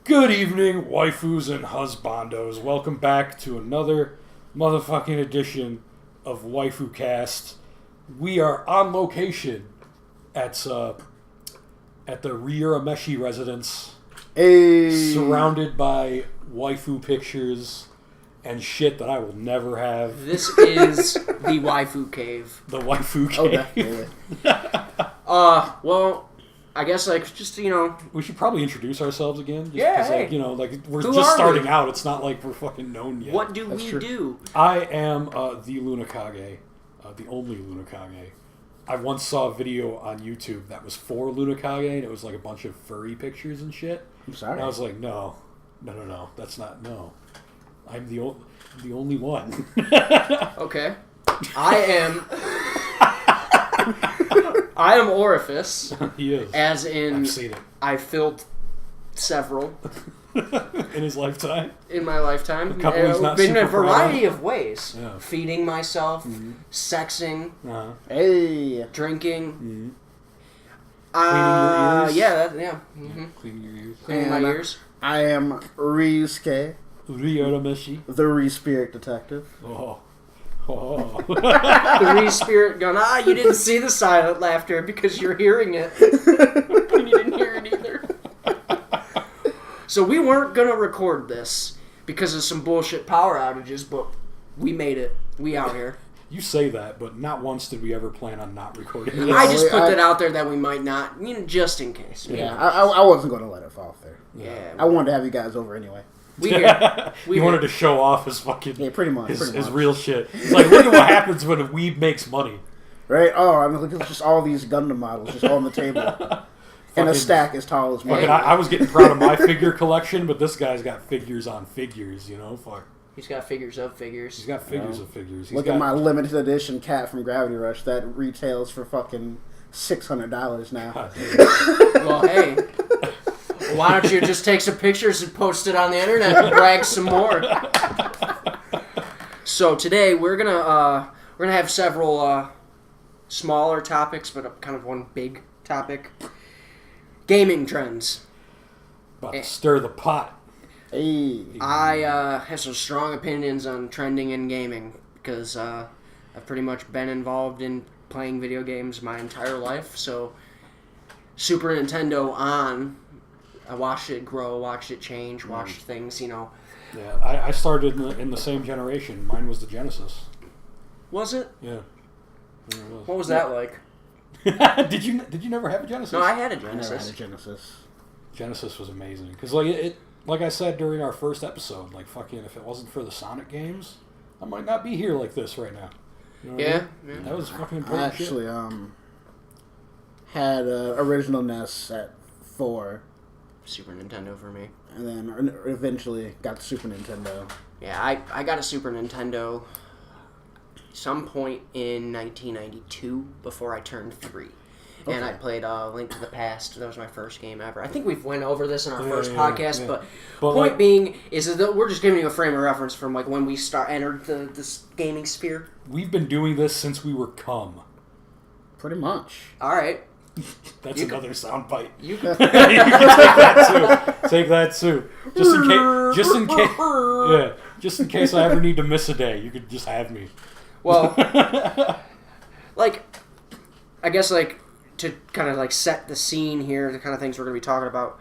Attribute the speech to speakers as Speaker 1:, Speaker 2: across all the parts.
Speaker 1: Good evening, waifus and husbandos. Welcome back to another motherfucking edition of WaifuCast. We are on location at the Realism residence, surrounded by waifu pictures and shit that I will never have.
Speaker 2: This is the waifu cave.
Speaker 1: The waifu cave.
Speaker 2: Well, I guess, just,
Speaker 1: We should probably introduce ourselves again. Just
Speaker 2: Yeah,
Speaker 1: hey. We're
Speaker 2: Who
Speaker 1: just
Speaker 2: are
Speaker 1: starting
Speaker 2: we?
Speaker 1: out. It's not like we're fucking known yet.
Speaker 2: What do we do?
Speaker 1: I am the Lunakage, the only Lunakage. I once saw a video on YouTube that was for Lunakage, and it was like a bunch of furry pictures and shit.
Speaker 3: I'm sorry.
Speaker 1: And I was like, no, that's not, no. I'm the only one.
Speaker 2: Okay. I am Orifice.
Speaker 1: He is.
Speaker 2: As in,
Speaker 1: I've seen it.
Speaker 2: I filled several.
Speaker 1: In his lifetime?
Speaker 2: In my lifetime.
Speaker 1: A couple he's not
Speaker 2: in
Speaker 1: super
Speaker 2: a variety
Speaker 1: proud
Speaker 2: of ways.
Speaker 1: Yeah.
Speaker 2: Feeding myself, sexing,
Speaker 3: Hey.
Speaker 2: drinking.
Speaker 1: Cleaning your ears?
Speaker 2: Yeah.
Speaker 1: Cleaning your ears.
Speaker 2: Cleaning my ears.
Speaker 3: I am Ryusuke,
Speaker 1: Ryoromeshi.
Speaker 3: the Re-Spirit Detective.
Speaker 1: Oh.
Speaker 2: The re-spirit gun. You didn't see the silent laughter because you're hearing it. And you didn't hear it either. So we weren't going to record this because of some bullshit power outages, but we made it. We out here.
Speaker 1: You say that, but not once did we ever plan on not recording this.
Speaker 2: I just put that out there that we might not, just in case.
Speaker 3: Yeah, I wasn't going to let it fall there.
Speaker 2: Yeah.
Speaker 3: I wanted to have you guys over anyway.
Speaker 2: We here.
Speaker 1: He wanted to show off his fucking
Speaker 3: Pretty much.
Speaker 1: his real shit. It's like, look at what happens when a weeb makes money.
Speaker 3: Right? Oh, I mean, look at just all these Gundam models just on the table. And a stack as tall as me.
Speaker 1: I was getting proud of my figure collection, but this guy's got figures on figures, Fuck.
Speaker 2: He's got figures of figures.
Speaker 1: He's got figures of figures.
Speaker 3: Look at my limited edition cat from Gravity Rush that retails for fucking $600 now.
Speaker 2: Well, hey. Why don't you just take some pictures and post it on the internet and brag some more? So today we're gonna have several smaller topics, but kind of one big topic: gaming trends.
Speaker 1: About to stir the pot.
Speaker 3: Hey.
Speaker 2: I have some strong opinions on trending in gaming because I've pretty much been involved in playing video games my entire life. So Super Nintendo on. I watched it grow, watched it change, watched things,
Speaker 1: Yeah, I started in the same generation. Mine was the Genesis.
Speaker 2: Was it?
Speaker 1: Yeah.
Speaker 2: What was that like?
Speaker 1: Did you never have a Genesis?
Speaker 2: No, I had a
Speaker 3: I never
Speaker 2: Genesis.
Speaker 3: had a Genesis.
Speaker 1: Genesis was amazing because like I said during our first episode, fucking if it wasn't for the Sonic games, I might not be here like this right now. You know what I mean? That was fucking important.
Speaker 3: I actually had original NES at 4.
Speaker 2: Super Nintendo for me.
Speaker 3: And then eventually got the Super Nintendo.
Speaker 2: Yeah, I got a Super Nintendo some point in 1992 before I turned 3. Okay. And I played Link to the Past. That was my first game ever. I think we've went over this in our first podcast, but point being is that we're just giving you a frame of reference from when we entered this gaming sphere.
Speaker 1: We've been doing this since we were cum.
Speaker 3: Pretty much.
Speaker 2: All right.
Speaker 1: That's another soundbite.
Speaker 2: You
Speaker 1: can take that too. Take that too. Just in case I ever need to miss a day, you could just have me.
Speaker 2: Well, I guess to kind of set the scene here, the kind of things we're going to be talking about.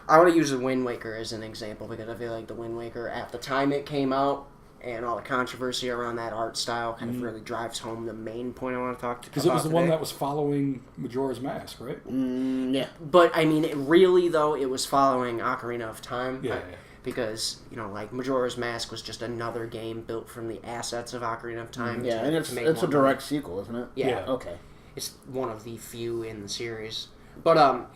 Speaker 2: I want to use the Wind Waker as an example because I feel like the Wind Waker at the time it came out and all the controversy around that art style kind of really drives home the main point I want to talk about.
Speaker 1: Because it was the one that was following Majora's Mask, right?
Speaker 3: Yeah.
Speaker 2: But, I mean, it was following Ocarina of Time.
Speaker 1: Yeah.
Speaker 2: Because, Majora's Mask was just another game built from the assets of Ocarina of Time.
Speaker 3: Yeah, and it's a direct sequel, isn't it?
Speaker 2: Yeah.
Speaker 3: Okay.
Speaker 2: It's one of the few in the series. But,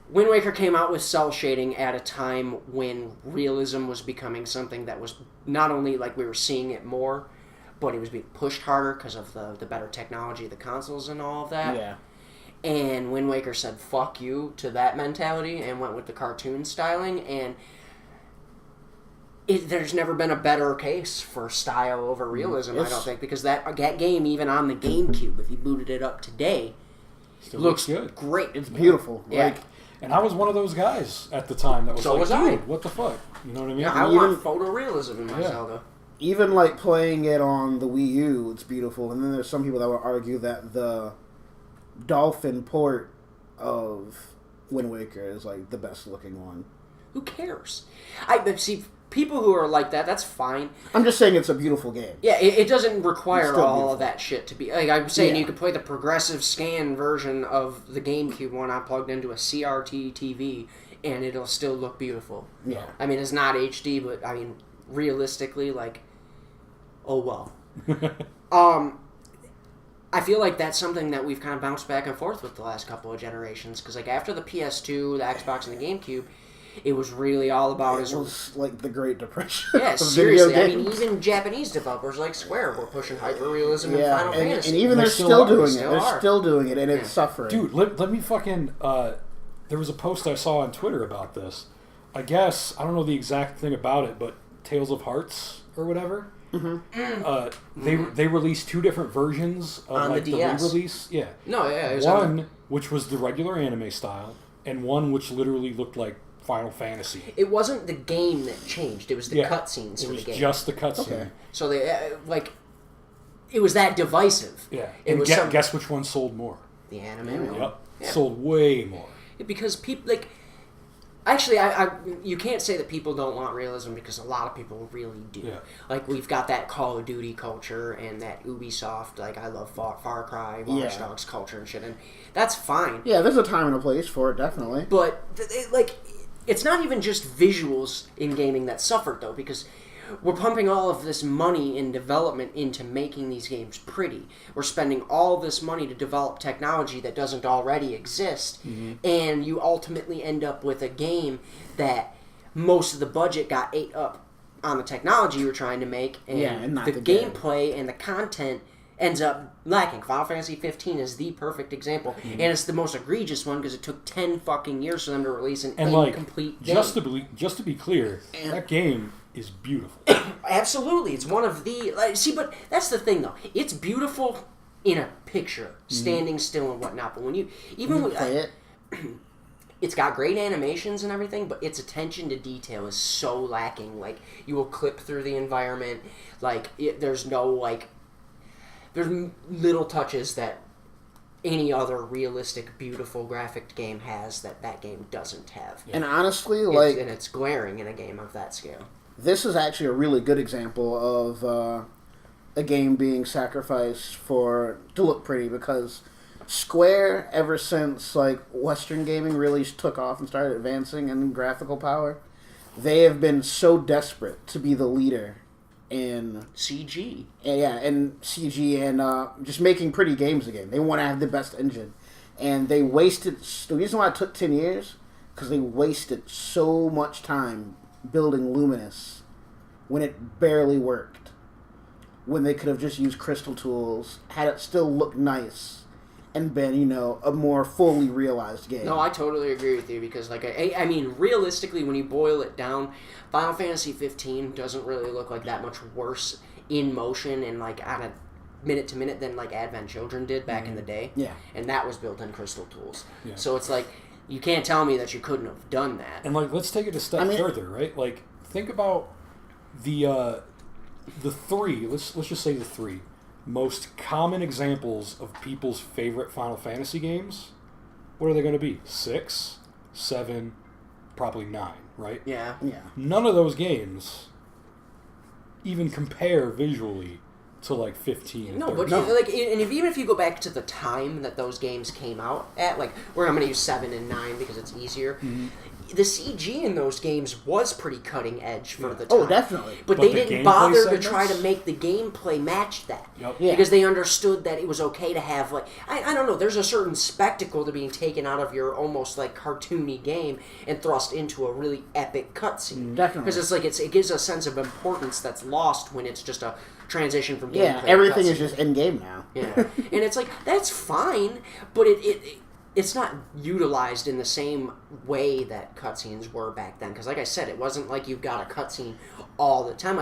Speaker 2: Wind Waker came out with cell shading at a time when realism was becoming something that was not only we were seeing it more, but it was being pushed harder because of the better technology of the consoles and all of that.
Speaker 3: Yeah.
Speaker 2: And Wind Waker said fuck you to that mentality and went with the cartoon styling. And there's never been a better case for style over realism, I don't think, because that game, even on the GameCube, if you booted it up today,
Speaker 1: Still
Speaker 2: looks
Speaker 1: good.
Speaker 2: Great.
Speaker 3: It's beautiful.
Speaker 2: Yeah.
Speaker 1: And I was one of those guys at the time that was
Speaker 2: So
Speaker 1: like,
Speaker 2: was I.
Speaker 1: dude, what the fuck? You know what I mean?
Speaker 2: Yeah, I want photorealism in my Zelda.
Speaker 3: Even like playing it on the Wii U, it's beautiful. And then there's some people that would argue that the Dolphin port of Wind Waker is like the best looking one.
Speaker 2: Who cares? I see people who are like that. That's fine.
Speaker 3: I'm just saying it's a beautiful game.
Speaker 2: Yeah, it doesn't require all
Speaker 3: beautiful.
Speaker 2: of that shit to be. Like I'm saying,
Speaker 3: Yeah.
Speaker 2: you could play the progressive scan version of the GameCube one I plugged into a CRT TV, and it'll still look beautiful.
Speaker 3: Yeah.
Speaker 2: I mean, it's not HD, but I mean, realistically, like, oh well. I feel like that's something that we've kind of bounced back and forth with the last couple of generations. Because like after the PS2, the Xbox, and the GameCube, it was really all about
Speaker 3: It was like the Great Depression.
Speaker 2: Yeah,
Speaker 3: of
Speaker 2: seriously.
Speaker 3: video
Speaker 2: I mean,
Speaker 3: games.
Speaker 2: even Japanese developers like Square were pushing hyperrealism in
Speaker 3: Yeah,
Speaker 2: Final Fantasy.
Speaker 3: and even
Speaker 1: They
Speaker 3: they're
Speaker 1: still
Speaker 3: still
Speaker 1: are.
Speaker 3: doing
Speaker 2: They
Speaker 3: it.
Speaker 2: still
Speaker 3: They're
Speaker 2: are.
Speaker 3: still doing it, and it's suffering.
Speaker 1: Dude, let me fucking... there was a post I saw on Twitter about this. I guess, I don't know the exact thing about it, but Tales of Hearts or whatever... They released two different versions of
Speaker 2: On
Speaker 1: like
Speaker 2: the
Speaker 1: the
Speaker 2: DS.
Speaker 1: re-release. Yeah.
Speaker 2: No, yeah, it was
Speaker 1: One which was the regular anime style, and one which literally looked like Final Fantasy.
Speaker 2: It wasn't the game that changed. It was the
Speaker 1: Yeah.
Speaker 2: cutscenes
Speaker 1: It
Speaker 2: for
Speaker 1: was
Speaker 2: the game.
Speaker 1: just the cutscene.
Speaker 3: Okay.
Speaker 2: So they it was that divisive.
Speaker 1: Yeah.
Speaker 2: It
Speaker 1: And
Speaker 2: was
Speaker 1: guess which one sold more?
Speaker 2: the anime one.
Speaker 1: Yep.
Speaker 2: Yeah.
Speaker 1: Sold way more.
Speaker 2: Because people like. Actually, I you can't say that people don't want realism because a lot of people really do.
Speaker 1: Yeah.
Speaker 2: Like we've got that Call of Duty culture and that Ubisoft. Like I love Far Cry, Watch Dogs culture and shit, and that's fine.
Speaker 3: Yeah, there's a time and a place for it, definitely.
Speaker 2: But it's not even just visuals in gaming that suffered though, because we're pumping all of this money in development into making these games pretty. We're spending all this money to develop technology that doesn't already exist, and you ultimately end up with a game that most of the budget got ate up on the technology you were trying to make, and
Speaker 3: not
Speaker 2: the
Speaker 3: the game.
Speaker 2: gameplay and the content ends up lacking. Final Fantasy 15 is the perfect example, and it's the most egregious one because it took 10 fucking years for them to release an incomplete game.
Speaker 1: Just to be clear, that game is beautiful.
Speaker 2: Absolutely, it's one of the but that's the thing though. It's beautiful in a picture, standing still and whatnot. But when you
Speaker 3: Play it.
Speaker 2: it's got great animations and everything, but its attention to detail is so lacking. Like you will clip through the environment, there's no there's little touches that any other realistic, beautiful graphic game has that game doesn't have.
Speaker 3: And honestly,
Speaker 2: And it's glaring in a game of that scale.
Speaker 3: this is actually a really good example of a game being sacrificed to look pretty, because Square, ever since Western gaming really took off and started advancing in graphical power, they have been so desperate to be the leader in
Speaker 2: CG.
Speaker 3: and CG and just making pretty games again. They want to have the best engine, and they wasted. The reason why it took 10 years because they wasted so much time building Luminous when it barely worked. When they could have just used Crystal Tools, had it still look nice, and been a more fully realized game.
Speaker 2: No, I totally agree with you because, I mean, realistically, when you boil it down, Final Fantasy 15 doesn't really look like that much worse in motion and on a minute to minute than Advent Children did back in the day.
Speaker 3: Yeah,
Speaker 2: and that was built in Crystal Tools.
Speaker 1: Yeah.
Speaker 2: So it's you can't tell me that you couldn't have done that.
Speaker 1: And let's take it a step further, right? Think about the three. Let's just say the three most common examples of people's favorite Final Fantasy games. What are they going to be? 6, 7, probably 9, right?
Speaker 2: Yeah.
Speaker 1: None of those games even compare visually to 15.
Speaker 2: No, but even if you go back to the time that those games came out at, where I'm going to use 7 and 9 because it's easier.
Speaker 3: Mm-hmm.
Speaker 2: The CG in those games was pretty cutting edge for the time.
Speaker 3: Oh, definitely.
Speaker 2: But
Speaker 1: But
Speaker 2: they
Speaker 1: the
Speaker 2: didn't
Speaker 1: gameplay
Speaker 2: bother
Speaker 1: segments?
Speaker 2: to try to make the gameplay match that.
Speaker 1: Yep.
Speaker 3: Yeah.
Speaker 2: Because they understood that it was okay to have, I don't know, there's a certain spectacle to being taken out of your almost, cartoony game and thrust into a really epic cutscene.
Speaker 3: Definitely.
Speaker 2: Because it gives a sense of importance that's lost when it's just a transition from gameplay
Speaker 3: Yeah,
Speaker 2: to
Speaker 3: everything
Speaker 2: cutscene.
Speaker 3: is just in game now.
Speaker 2: Yeah, and it's that's fine, but it's not utilized in the same way that cutscenes were back then. Because, like I said, it wasn't like you've got a cutscene all the time.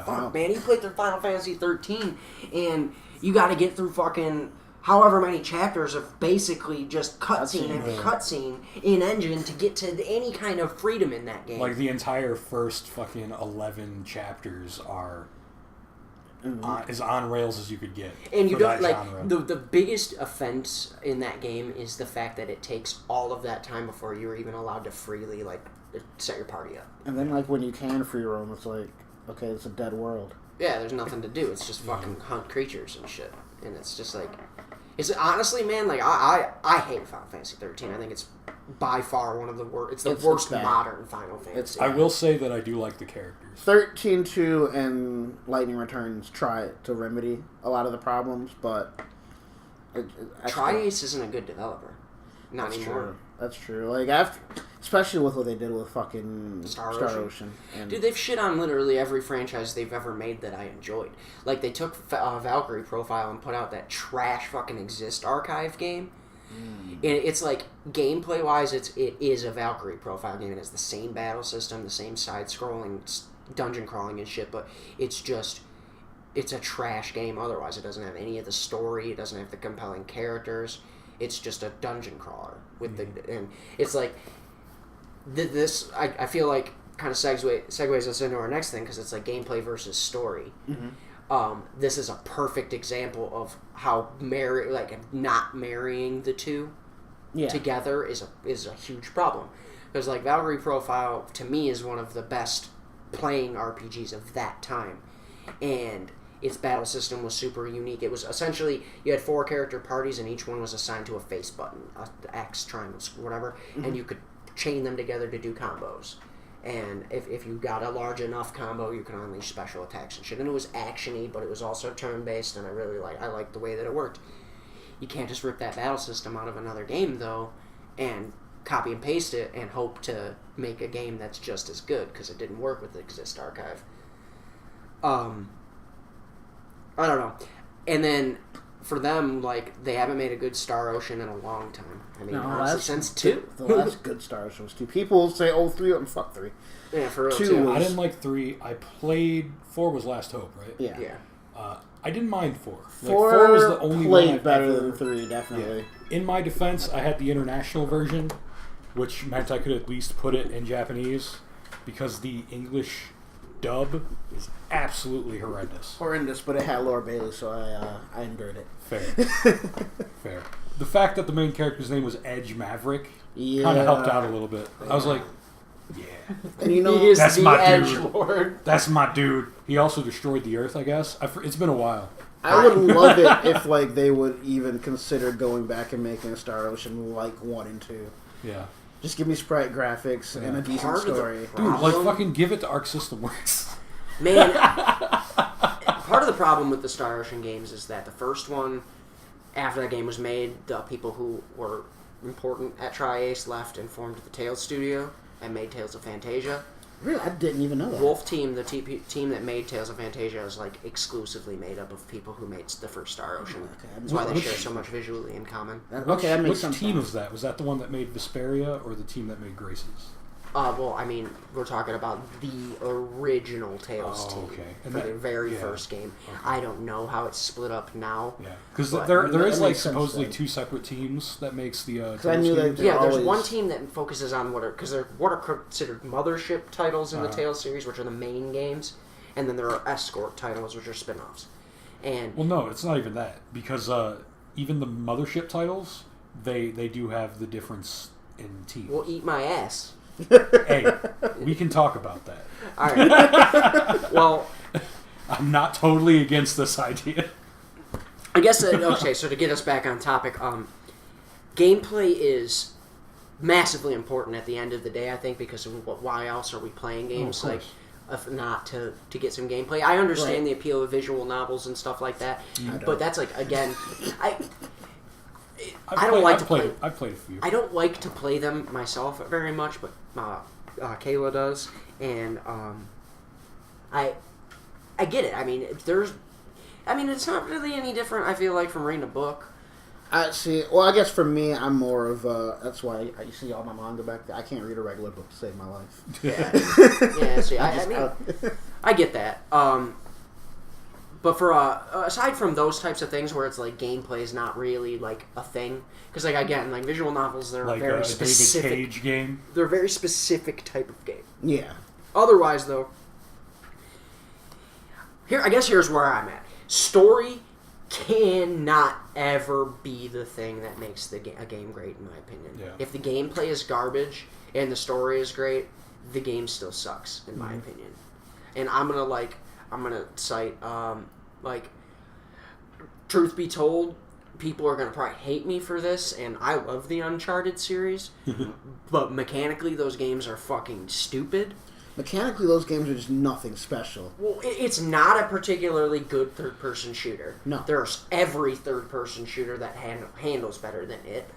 Speaker 2: Fuck, man, you played through Final Fantasy 13, and you got to get through fucking however many chapters of basically just cutscene
Speaker 3: Cutscene,
Speaker 2: after
Speaker 3: yeah.
Speaker 2: cutscene in engine to get to any kind of freedom in that game.
Speaker 1: Like, the entire first fucking 11 chapters are as on rails as you could get.
Speaker 2: And you
Speaker 1: for
Speaker 2: don't
Speaker 1: that
Speaker 2: like
Speaker 1: genre.
Speaker 2: the biggest offense in that game is the fact that it takes all of that time before you're even allowed to freely like set your party up.
Speaker 3: And then, like, when you can free roam, it's like, okay, it's a dead world.
Speaker 2: Yeah, there's nothing to do. It's just fucking hunt creatures and shit. And it's just like, it's honestly, man, like I hate Final Fantasy 13. I think it's by far one of the worst. It's the worst
Speaker 3: bad.
Speaker 2: modern Final Fantasy.
Speaker 1: I will say that I do like the characters.
Speaker 3: 13.2 and Lightning Returns try to remedy a lot of the problems, but
Speaker 2: Tri-Ace isn't a good developer. Not
Speaker 3: that's
Speaker 2: anymore.
Speaker 3: true. That's true. Like, after, especially with what they did with fucking
Speaker 2: Star
Speaker 3: Star
Speaker 2: Ocean.
Speaker 3: Ocean. And
Speaker 2: Dude, they've shit on literally every franchise they've ever made that I enjoyed. Like, they took Valkyrie Profile and put out that trash fucking Exist archive game. And it's like, gameplay-wise, it is a Valkyrie Profile game. It has the same battle system, the same side-scrolling, dungeon crawling and shit, but it's just... It's a trash game otherwise. It doesn't have any of the story. It doesn't have the compelling characters. It's just a dungeon crawler with and it's like this. I feel like kind of segues us into our next thing because it's like gameplay versus story. This is a perfect example of how not marrying the two together is a huge problem because like Valkyrie Profile to me is one of the best playing RPGs of that time, and its battle system was super unique. It was essentially, you had 4 character parties and each one was assigned to a face button, X, triangles, whatever, and you could chain them together to do combos. And if you got a large enough combo, you could unleash special attacks and shit. And it was action-y, but it was also turn-based, and I liked the way that it worked. You can't just rip that battle system out of another game, though, and copy and paste it and hope to make a game that's just as good, because it didn't work with the Exist archive. I don't know. And then, for them, like, they haven't made a good Star Ocean in a long time. I mean, honestly, since 2.
Speaker 3: The last good Star Ocean was 2. People say, oh, 3, and fuck 3.
Speaker 2: Yeah, for real,
Speaker 3: 2
Speaker 2: too.
Speaker 1: I didn't like 3. I played 4 was Last Hope, right?
Speaker 3: Yeah.
Speaker 1: I didn't mind 4.
Speaker 3: 4
Speaker 1: was the only
Speaker 3: played
Speaker 1: one I've
Speaker 3: better
Speaker 1: ever,
Speaker 3: than 3, definitely.
Speaker 1: In my defense, I had the international version, which meant I could at least put it in Japanese, because the English dub is absolutely horrendous.
Speaker 3: Horrendous, but it had Laura Bailey, so I endured it.
Speaker 1: Fair. Fair. The fact that the main character's name was Edge Maverick
Speaker 3: Yeah.
Speaker 1: kind of helped out a little bit. I was like, yeah.
Speaker 3: And you know,
Speaker 2: He is
Speaker 1: That's
Speaker 2: the
Speaker 1: my
Speaker 2: Edge
Speaker 1: dude.
Speaker 2: Lord.
Speaker 1: That's my dude. He also destroyed the Earth, I guess. It's been a while.
Speaker 3: I would love it if like they would even consider going back and making a Star Ocean like 1 and 2.
Speaker 1: Yeah.
Speaker 3: Just give me sprite graphics and a decent
Speaker 2: Part of the
Speaker 3: story.
Speaker 1: Dude, like,
Speaker 2: Problem?
Speaker 1: fucking give it to Arc System Works.
Speaker 2: Man, part of the problem with the Star Ocean games is that the first one, after that game was made, the people who were important at Tri-Ace left and formed the Tales studio and made Tales of Fantasia.
Speaker 3: Really, I didn't even know that.
Speaker 2: Wolf Team, the team that made Tales of Fantasia, is like exclusively made up of people who made the first Star Ocean.
Speaker 3: Okay,
Speaker 2: That's why they
Speaker 1: which-
Speaker 2: share so much visually in common.
Speaker 3: Okay, that makes
Speaker 1: Which
Speaker 3: sense.
Speaker 1: team
Speaker 3: now.
Speaker 1: was that? Was that the one that made Vesperia or the team that made Graces?
Speaker 2: Well, I mean, we're talking about the original Tales
Speaker 1: Oh,
Speaker 2: team
Speaker 1: okay. And
Speaker 2: for
Speaker 1: that-
Speaker 2: the very
Speaker 1: yeah.
Speaker 2: first game.
Speaker 1: Okay.
Speaker 2: I don't know how it's split up now.
Speaker 1: Yeah. Because
Speaker 2: But
Speaker 1: there
Speaker 3: that
Speaker 1: is, like,
Speaker 3: makes sense
Speaker 1: supposedly
Speaker 3: then.
Speaker 1: 2 separate teams that makes the
Speaker 3: I
Speaker 1: Tales
Speaker 3: knew
Speaker 1: team.
Speaker 3: that-
Speaker 2: Yeah, there's
Speaker 3: always-
Speaker 2: one team that focuses on what are considered mothership titles in the Tales series, which are the main games, and then there are escort titles, which are spin-offs. And
Speaker 1: Well, no, it's not even that. Because even the mothership titles, they do have the difference in teams.
Speaker 2: will eat my ass.
Speaker 1: Hey, we can talk about that.
Speaker 2: All right. Well,
Speaker 1: I'm not totally against this idea.
Speaker 2: I guess okay. So to get us back on topic, gameplay is massively important at the end of the day. I think because why else are we playing games?
Speaker 1: of
Speaker 2: Like,
Speaker 1: course.
Speaker 2: if not to get some gameplay. I understand
Speaker 3: Right.
Speaker 2: the appeal of visual novels and stuff like that, but that's like again, I've played
Speaker 1: a few.
Speaker 2: I don't like to play them myself very much, but Kayla does, and I get it. I mean, it's not really any different. I feel like from reading a book.
Speaker 3: I see. Well, I guess for me, I'm more of that's why you see all my manga back there. I can't read a regular book to save my life.
Speaker 2: Yeah, yeah. See, I mean, I get that. But for aside from those types of things where it's like gameplay is not really like a thing, because like again, like visual novels, they're
Speaker 1: like
Speaker 2: very
Speaker 1: a
Speaker 2: specific.
Speaker 1: David Cage game.
Speaker 2: They're a very specific type of game.
Speaker 3: Yeah.
Speaker 2: Otherwise, though, here's where I'm at. Story cannot ever be the thing that makes a game great, in my opinion.
Speaker 1: Yeah.
Speaker 2: If the gameplay is garbage and the story is great, the game still sucks, in my opinion. And I'm gonna cite truth be told, people are gonna probably hate me for this, and I love the Uncharted series, but mechanically those games are fucking stupid.
Speaker 3: Mechanically, those games are just nothing special.
Speaker 2: Well, it's not a particularly good third-person shooter.
Speaker 3: No.
Speaker 2: There's every third-person shooter that handles better than it.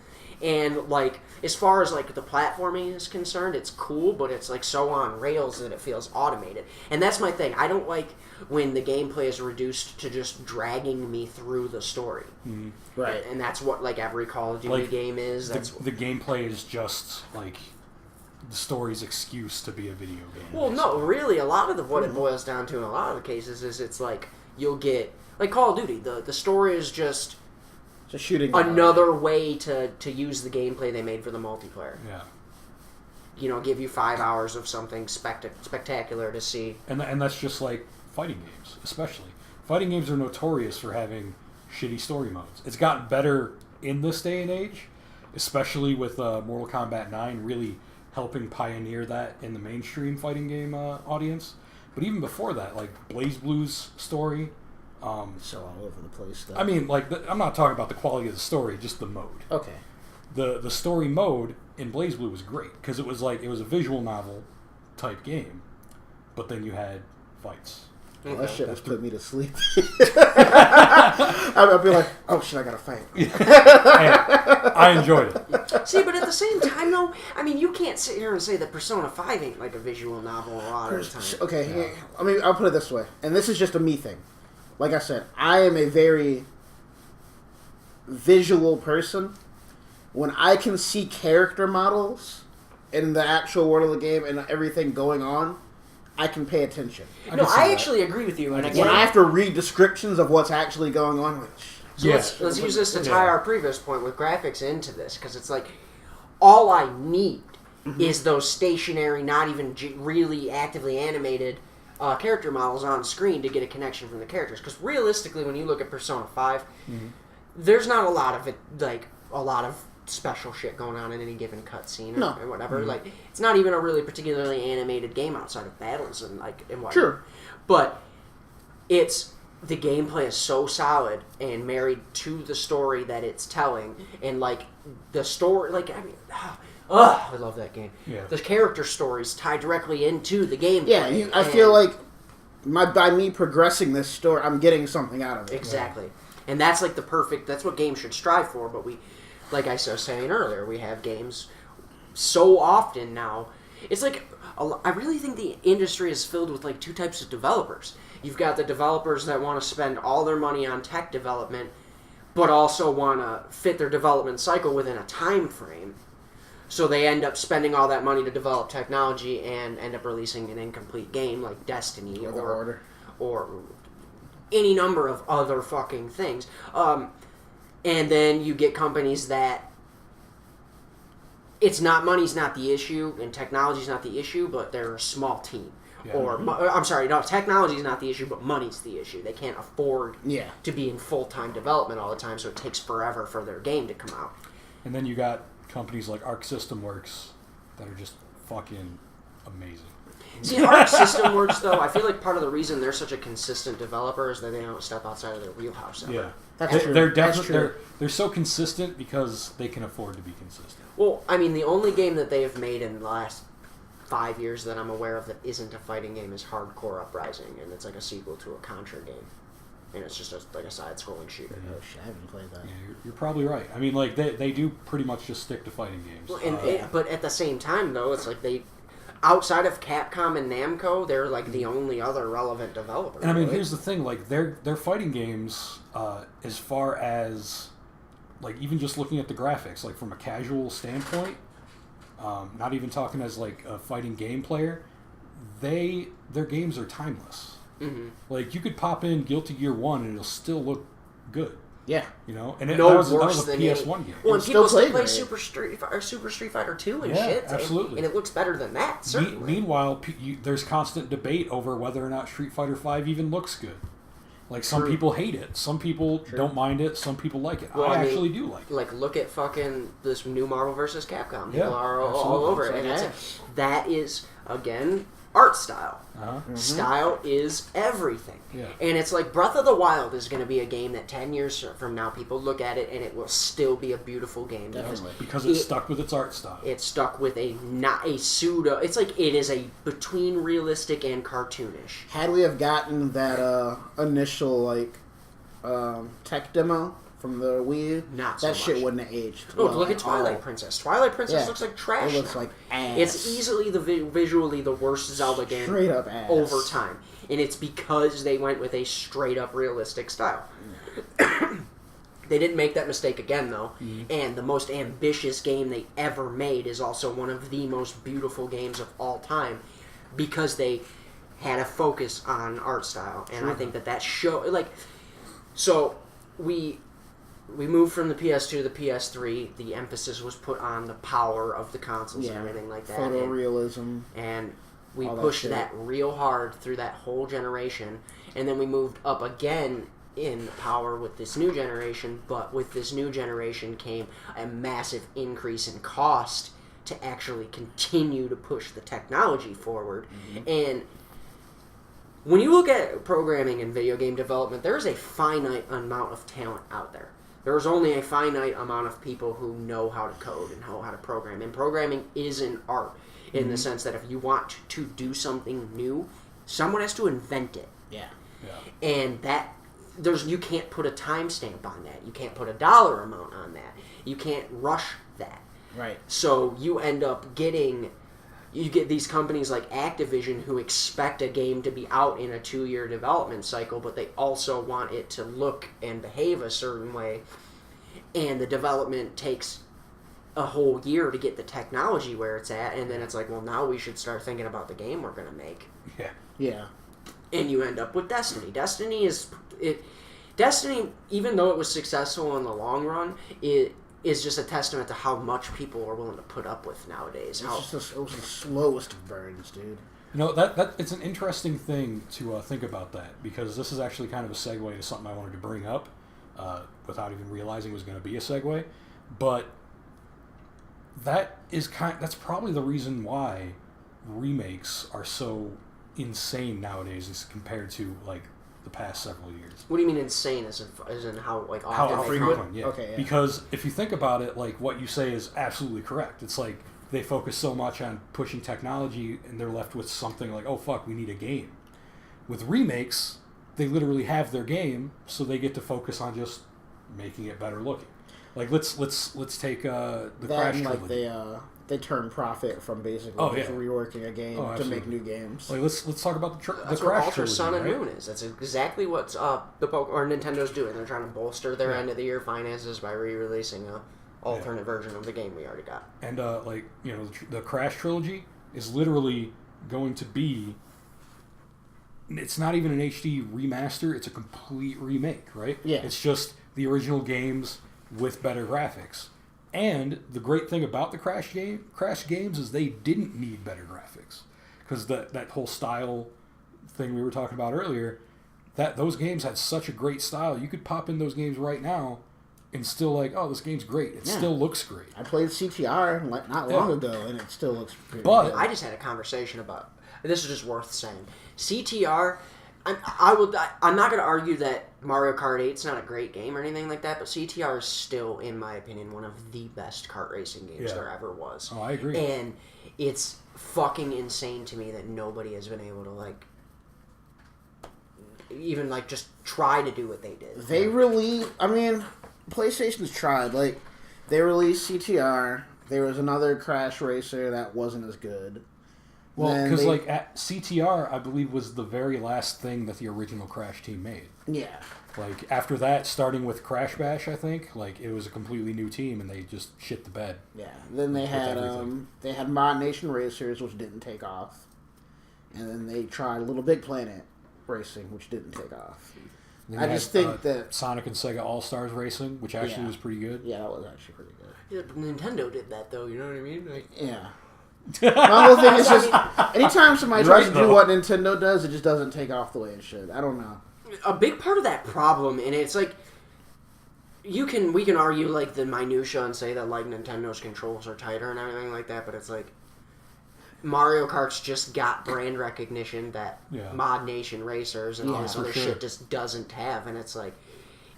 Speaker 2: And, like, as far as, like, the platforming is concerned, it's cool, but it's, like, so on rails that it feels automated. And that's my thing. I don't like when the gameplay is reduced to just dragging me through the story.
Speaker 1: Mm-hmm.
Speaker 3: Right.
Speaker 2: And that's what, like, every Call of Duty game is.
Speaker 1: The gameplay is just, like, the story's excuse to be a video game.
Speaker 2: Well, no, really, a lot of what it boils down to in a lot of the cases is it's like you'll get like Call of Duty. The story is just
Speaker 3: shooting
Speaker 2: another way to use the gameplay they made for the multiplayer.
Speaker 1: Yeah.
Speaker 2: You know, give you 5 hours of something spectacular to see.
Speaker 1: And that's just like fighting games, especially. Fighting games are notorious for having shitty story modes. It's gotten better in this day and age, especially with Mortal Kombat 9 really helping pioneer that in the mainstream fighting game audience. But even before that, like BlazBlue's story,
Speaker 3: so all over the place. Though.
Speaker 1: I mean, like I'm not talking about the quality of the story, just the mode.
Speaker 3: Okay.
Speaker 1: The story mode in BlazBlue was great because it was a visual novel type game, but then you had fights.
Speaker 3: Well, that shit was putting me to sleep. I'd be like, oh shit, I gotta fight.
Speaker 1: I enjoyed it.
Speaker 2: See, but at the same time, though, I mean, you can't sit here and say that Persona 5 ain't like a visual novel a lot of the time.
Speaker 3: Okay, yeah. I mean, I'll put it this way, and this is just a me thing. Like I said, I am a very visual person. When I can see character models in the actual world of the game and everything going on, I can pay attention.
Speaker 2: I actually agree with you. And again,
Speaker 3: when I have to read descriptions of what's actually going on,
Speaker 2: let's use this to tie our previous point with graphics into this, because it's like all I need is those stationary, not even really actively animated character models on screen to get a connection from the characters. Because realistically, when you look at Persona 5, there's not a lot of it, like a lot of special shit going on in any given cutscene or whatever. Like, it's not even a really particularly animated game outside of battles and whatnot. Sure. But it's the gameplay is so solid and married to the story that it's telling, and like the story, like I mean, I love that game. Yeah. The character stories tie directly into the gameplay.
Speaker 3: Yeah, I feel like by me progressing this story, I'm getting something out of it.
Speaker 2: Exactly, and that's like that's what games should strive for. But like I was saying earlier, we have games so often now. It's like I really think the industry is filled with like two types of developers. You've got the developers that want to spend all their money on tech development, but also want to fit their development cycle within a time frame. So they end up spending all that money to develop technology and end up releasing an incomplete game like Destiny or any number of other fucking things. And then you get companies that money's not the issue and technology's not the issue, but they're a small team. Yeah. I'm sorry, no, technology's not the issue, but money's the issue. They can't afford to be in full-time development all the time, so it takes forever for their game to come out.
Speaker 1: And then you got companies like Arc System Works that are just fucking amazing.
Speaker 2: See, Arc System Works, though, I feel like part of the reason they're such a consistent developer is that they don't step outside of their wheelhouse ever.
Speaker 1: Yeah.
Speaker 3: That's true.
Speaker 1: They're so consistent because they can afford to be consistent.
Speaker 2: Well, I mean, the only game that they have made in the last 5 years that I'm aware of that isn't a fighting game is Hardcore Uprising, and it's like a sequel to a Contra game. And it's just like a side-scrolling shooter.
Speaker 3: Oh shit, I haven't played that.
Speaker 1: Yeah, you're probably right. I mean, like, they do pretty much just stick to fighting games.
Speaker 2: Well, but at the same time, though, it's like outside of Capcom and Namco, they're like the only other relevant developer.
Speaker 1: And I mean, here's the thing, like, their fighting games, as far as, like, even just looking at the graphics, like, from a casual standpoint, not even talking as, like, a fighting game player, their games are timeless.
Speaker 2: Mm-hmm.
Speaker 1: Like, you could pop in Guilty Gear 1 and it'll still look good.
Speaker 3: Yeah.
Speaker 1: You know? And that
Speaker 2: No
Speaker 1: was
Speaker 2: worse
Speaker 1: a
Speaker 2: than
Speaker 1: PS1 game.
Speaker 2: Well, and people still play
Speaker 3: great.
Speaker 2: Super Street Fighter 2 and
Speaker 1: Yeah,
Speaker 2: shit.
Speaker 1: absolutely.
Speaker 2: And it looks better than that, certainly.
Speaker 1: Meanwhile, there's constant debate over whether or not Street Fighter 5 even looks good. Like, some
Speaker 2: True.
Speaker 1: people hate it. Some people
Speaker 3: True.
Speaker 1: don't mind it. Some people like it.
Speaker 2: Well,
Speaker 1: I
Speaker 2: I mean,
Speaker 1: actually do like it.
Speaker 2: Like, look at fucking this new Marvel vs. Capcom.
Speaker 1: Yeah,
Speaker 2: People are all
Speaker 1: absolutely.
Speaker 2: over it. And that is, again, art style.
Speaker 1: Uh-huh.
Speaker 2: Style is everything.
Speaker 1: Yeah.
Speaker 2: And it's like Breath of the Wild is going to be a game that 10 years from now people look at it and it will still be a beautiful game.
Speaker 3: Definitely.
Speaker 1: Because it's stuck with its art style.
Speaker 2: It's stuck with not a pseudo. It's like it is a between realistic and cartoonish.
Speaker 3: Had we have gotten that initial tech demo from the Wii U,
Speaker 2: Not so
Speaker 3: that shit
Speaker 2: much.
Speaker 3: wouldn't have aged.
Speaker 2: Oh,
Speaker 3: well
Speaker 2: look at
Speaker 3: at
Speaker 2: Twilight
Speaker 3: all.
Speaker 2: Princess. Twilight Princess
Speaker 3: Yeah.
Speaker 2: looks like trash.
Speaker 3: It looks
Speaker 2: now.
Speaker 3: like ass.
Speaker 2: It's easily the visually the worst Zelda game
Speaker 3: Straight up ass.
Speaker 2: over time, and it's because they went with a straight up realistic style. They didn't make that mistake again, though, and the most ambitious game they ever made is also one of the most beautiful games of all time because they had a focus on art style, and I think that show so we moved from the PS2 to the PS3. The emphasis was put on the power of the consoles and everything like that.
Speaker 3: Photorealism.
Speaker 2: And we
Speaker 3: all
Speaker 2: pushed
Speaker 3: that
Speaker 2: that real hard through that whole generation. And then we moved up again in power with this new generation. But with this new generation came a massive increase in cost to actually continue to push the technology forward. And when you look at programming and video game development, there is a finite amount of talent out there. There's only a finite amount of people who know how to code and know how to program. And programming is an art in the sense that if you want to do something new, someone has to invent it.
Speaker 3: Yeah.
Speaker 2: And you can't put a timestamp on that. You can't put a dollar amount on that. You can't rush that.
Speaker 3: Right.
Speaker 2: So you end up you get these companies like Activision who expect a game to be out in a 2-year development cycle, but they also want it to look and behave a certain way. And the development takes a whole year to get the technology where it's at, and then it's like, well, now we should start thinking about the game we're going to make.
Speaker 1: Yeah.
Speaker 3: Yeah.
Speaker 2: And you end up with Destiny. Destiny, even though it was successful in the long run, it is just a testament to how much people are willing to put up with nowadays.
Speaker 3: It was the slowest of burns, dude.
Speaker 1: You know, that it's an interesting thing to think about that, because this is actually kind of a segue to something I wanted to bring up without even realizing it was going to be a segue. But that's probably the reason why remakes are so insane nowadays as compared to like the past several years.
Speaker 2: What do you mean insane? As in how like often
Speaker 1: How
Speaker 2: they
Speaker 1: frequent?
Speaker 2: come?
Speaker 1: Yeah.
Speaker 3: Okay, yeah.
Speaker 1: Because if you think about it, like what you say is absolutely correct. It's like they focus so much on pushing technology and they're left with something like, oh fuck, we need a game. With remakes, they literally have their game, so they get to focus on just making it better looking. Like let's take the Crash trilogy.
Speaker 3: They turn profit from basically just reworking a game to make new games.
Speaker 1: Like let's talk about the
Speaker 2: That's
Speaker 1: Crash
Speaker 2: what Ultra
Speaker 1: trilogy,
Speaker 2: Sun and
Speaker 1: right?
Speaker 2: Moon is. That's exactly what Nintendo's doing. They're trying to bolster their end of the year finances by re-releasing a alternate version of the game we already got.
Speaker 1: And the Crash trilogy is literally going to be. It's not even an HD remaster; it's a complete remake, right?
Speaker 3: Yeah.
Speaker 1: It's just the original games with better graphics. And the great thing about the Crash games is they didn't need better graphics, because that whole style thing we were talking about earlier, that those games had such a great style. You could pop in those games right now and still like, oh, this game's great. It still looks great.
Speaker 3: I played CTR not long ago, and it still looks pretty
Speaker 1: But
Speaker 3: good.
Speaker 2: I just had a conversation about this. Is just worth saying. CTR. I'm not going to argue that Mario Kart 8 is not a great game or anything like that, but CTR is still, in my opinion, one of the best kart racing games there ever was.
Speaker 1: Oh, I agree.
Speaker 2: And it's fucking insane to me that nobody has been able to even just try to do what they did.
Speaker 3: They PlayStation's tried. They released CTR. There was another Crash Racer that wasn't as good.
Speaker 1: Well, because at CTR, I believe, was the very last thing that the original Crash team made.
Speaker 3: Yeah.
Speaker 1: Like, after that, starting with Crash Bash, I think, it was a completely new team, and they just shit the bed.
Speaker 3: Yeah. Then they had Mod Nation Racers, which didn't take off. And then they tried Little Big Planet. Racing, which didn't take off.
Speaker 1: Then
Speaker 3: I
Speaker 1: you
Speaker 3: just
Speaker 1: had,
Speaker 3: think that
Speaker 1: Sonic and Sega All Stars Racing, which actually was pretty good.
Speaker 3: Yeah, that was actually pretty good.
Speaker 2: Yeah, but Nintendo did that though. You know what I mean? Like,
Speaker 3: Yeah. My whole thing is just anytime somebody tries to do
Speaker 1: though.
Speaker 3: what Nintendo does, it just doesn't take off the way it should. I don't know.
Speaker 2: a big part of that problem, and it's like we can argue like the minutia and say that like Nintendo's controls are tighter and everything like that, but it's like Mario Kart's just got brand recognition that Mod Nation Racers and all this other shit just doesn't have, and it's like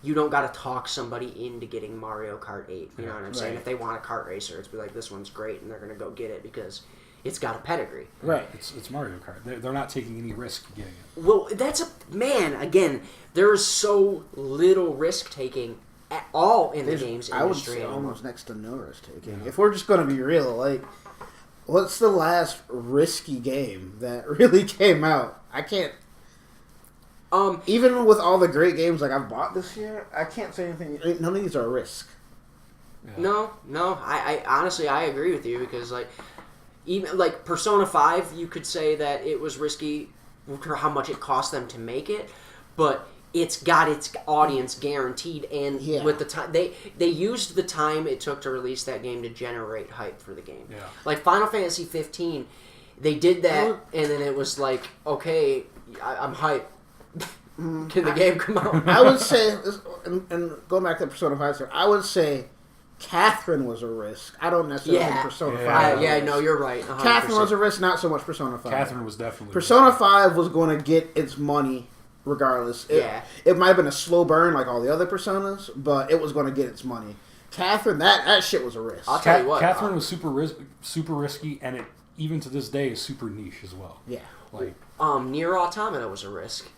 Speaker 2: you don't got to talk somebody into getting Mario Kart 8. You know what I'm saying? If they want a kart racer, it's be like, this one's great, and they're going to go get it because it's got a pedigree.
Speaker 3: Right.
Speaker 1: It's Mario Kart. They're not taking any risk getting it.
Speaker 2: Well, again, there is so little risk-taking at all in the games industry.
Speaker 3: I would say almost next to no risk taking. If we're just going to be real, like, what's the last risky game that really came out? I can't... even with all the great games like I've bought this year, I can't say anything. None of these are a risk.
Speaker 1: Yeah.
Speaker 2: No. I honestly I agree with you because like even like Persona 5, you could say that it was risky for how much it cost them to make it, but it's got its audience guaranteed, and with the time they used the time it took to release that game to generate hype for the game.
Speaker 1: Yeah.
Speaker 2: Like Final Fantasy 15, they did that, and then it was like, okay, I'm hyped. Can the game come out?
Speaker 3: I would say, and going back to Persona 5, I would say Catherine was a risk. I don't necessarily think Persona 5.
Speaker 2: No, you're right. 100%.
Speaker 3: Catherine was a risk, not so much Persona 5.
Speaker 1: Catherine was definitely
Speaker 3: Persona 5 was going to get its money regardless. It might have been a slow burn like all the other Personas, but it was going to get its money. Catherine, that shit was a risk.
Speaker 2: I'll tell you what.
Speaker 1: Catherine was super risky, and it even to this day is super niche as well.
Speaker 3: Yeah.
Speaker 1: Like
Speaker 2: Nier Automata was a risk.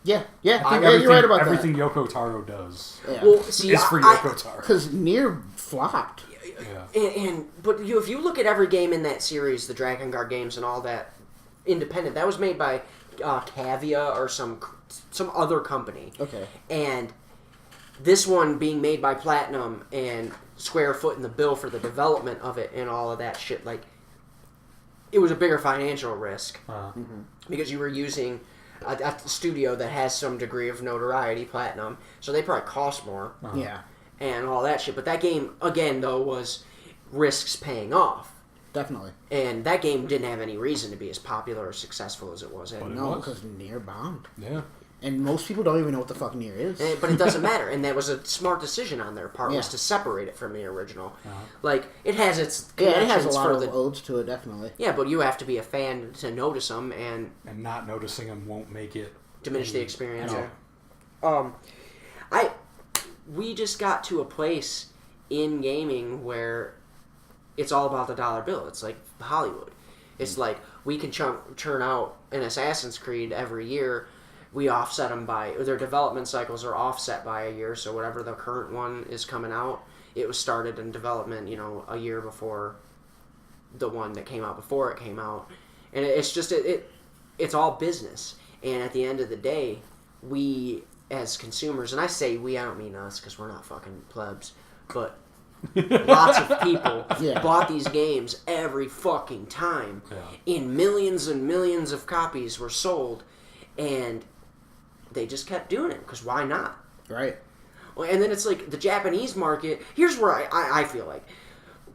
Speaker 3: Yeah.
Speaker 1: You're right about everything that. Yoko Taro does.
Speaker 3: Yeah.
Speaker 2: Well, see,
Speaker 1: is for Yoko Taro.
Speaker 3: Because Nier flopped.
Speaker 2: Yeah. But if you look at every game in that series, the Dragon Guard games and all that, independent, that was made by Cavia or some other company.
Speaker 3: Okay.
Speaker 2: And this one being made by Platinum and Square footing the bill for the development of it and all of that shit, like, it was a bigger financial risk because you were using a studio that has some degree of notoriety, Platinum, so they probably cost more.
Speaker 3: Yeah.
Speaker 2: And all that shit. But that game, again, though, was risks paying off.
Speaker 3: Definitely.
Speaker 2: And that game didn't have any reason to be as popular or successful as it was.
Speaker 3: No, because Nier bombed.
Speaker 1: Yeah.
Speaker 3: And most people don't even know what the fuck Nier is.
Speaker 2: But it doesn't matter. And that was a smart decision on their part, was to separate it from the original. Like, it has its connections
Speaker 3: it has a lot of odes to it, definitely.
Speaker 2: Yeah, but you have to be a fan to notice them, and
Speaker 1: not noticing them won't make it
Speaker 2: diminish the experience. We just got to a place in gaming where it's all about the dollar bill. It's like Hollywood. It's like we can churn out an Assassin's Creed every year. We offset them by their development cycles are offset by a year. So whatever the current one is coming out, it was started in development, a year before the one that came out before it came out, and it's just it's all business. And at the end of the day, we as consumers, and I say we, I don't mean us because we're not fucking plebs, but lots of people bought these games every fucking time, and millions of copies were sold, and they just kept doing it because why not?
Speaker 3: Right.
Speaker 2: Well, and then it's like the Japanese market. Here's where I feel like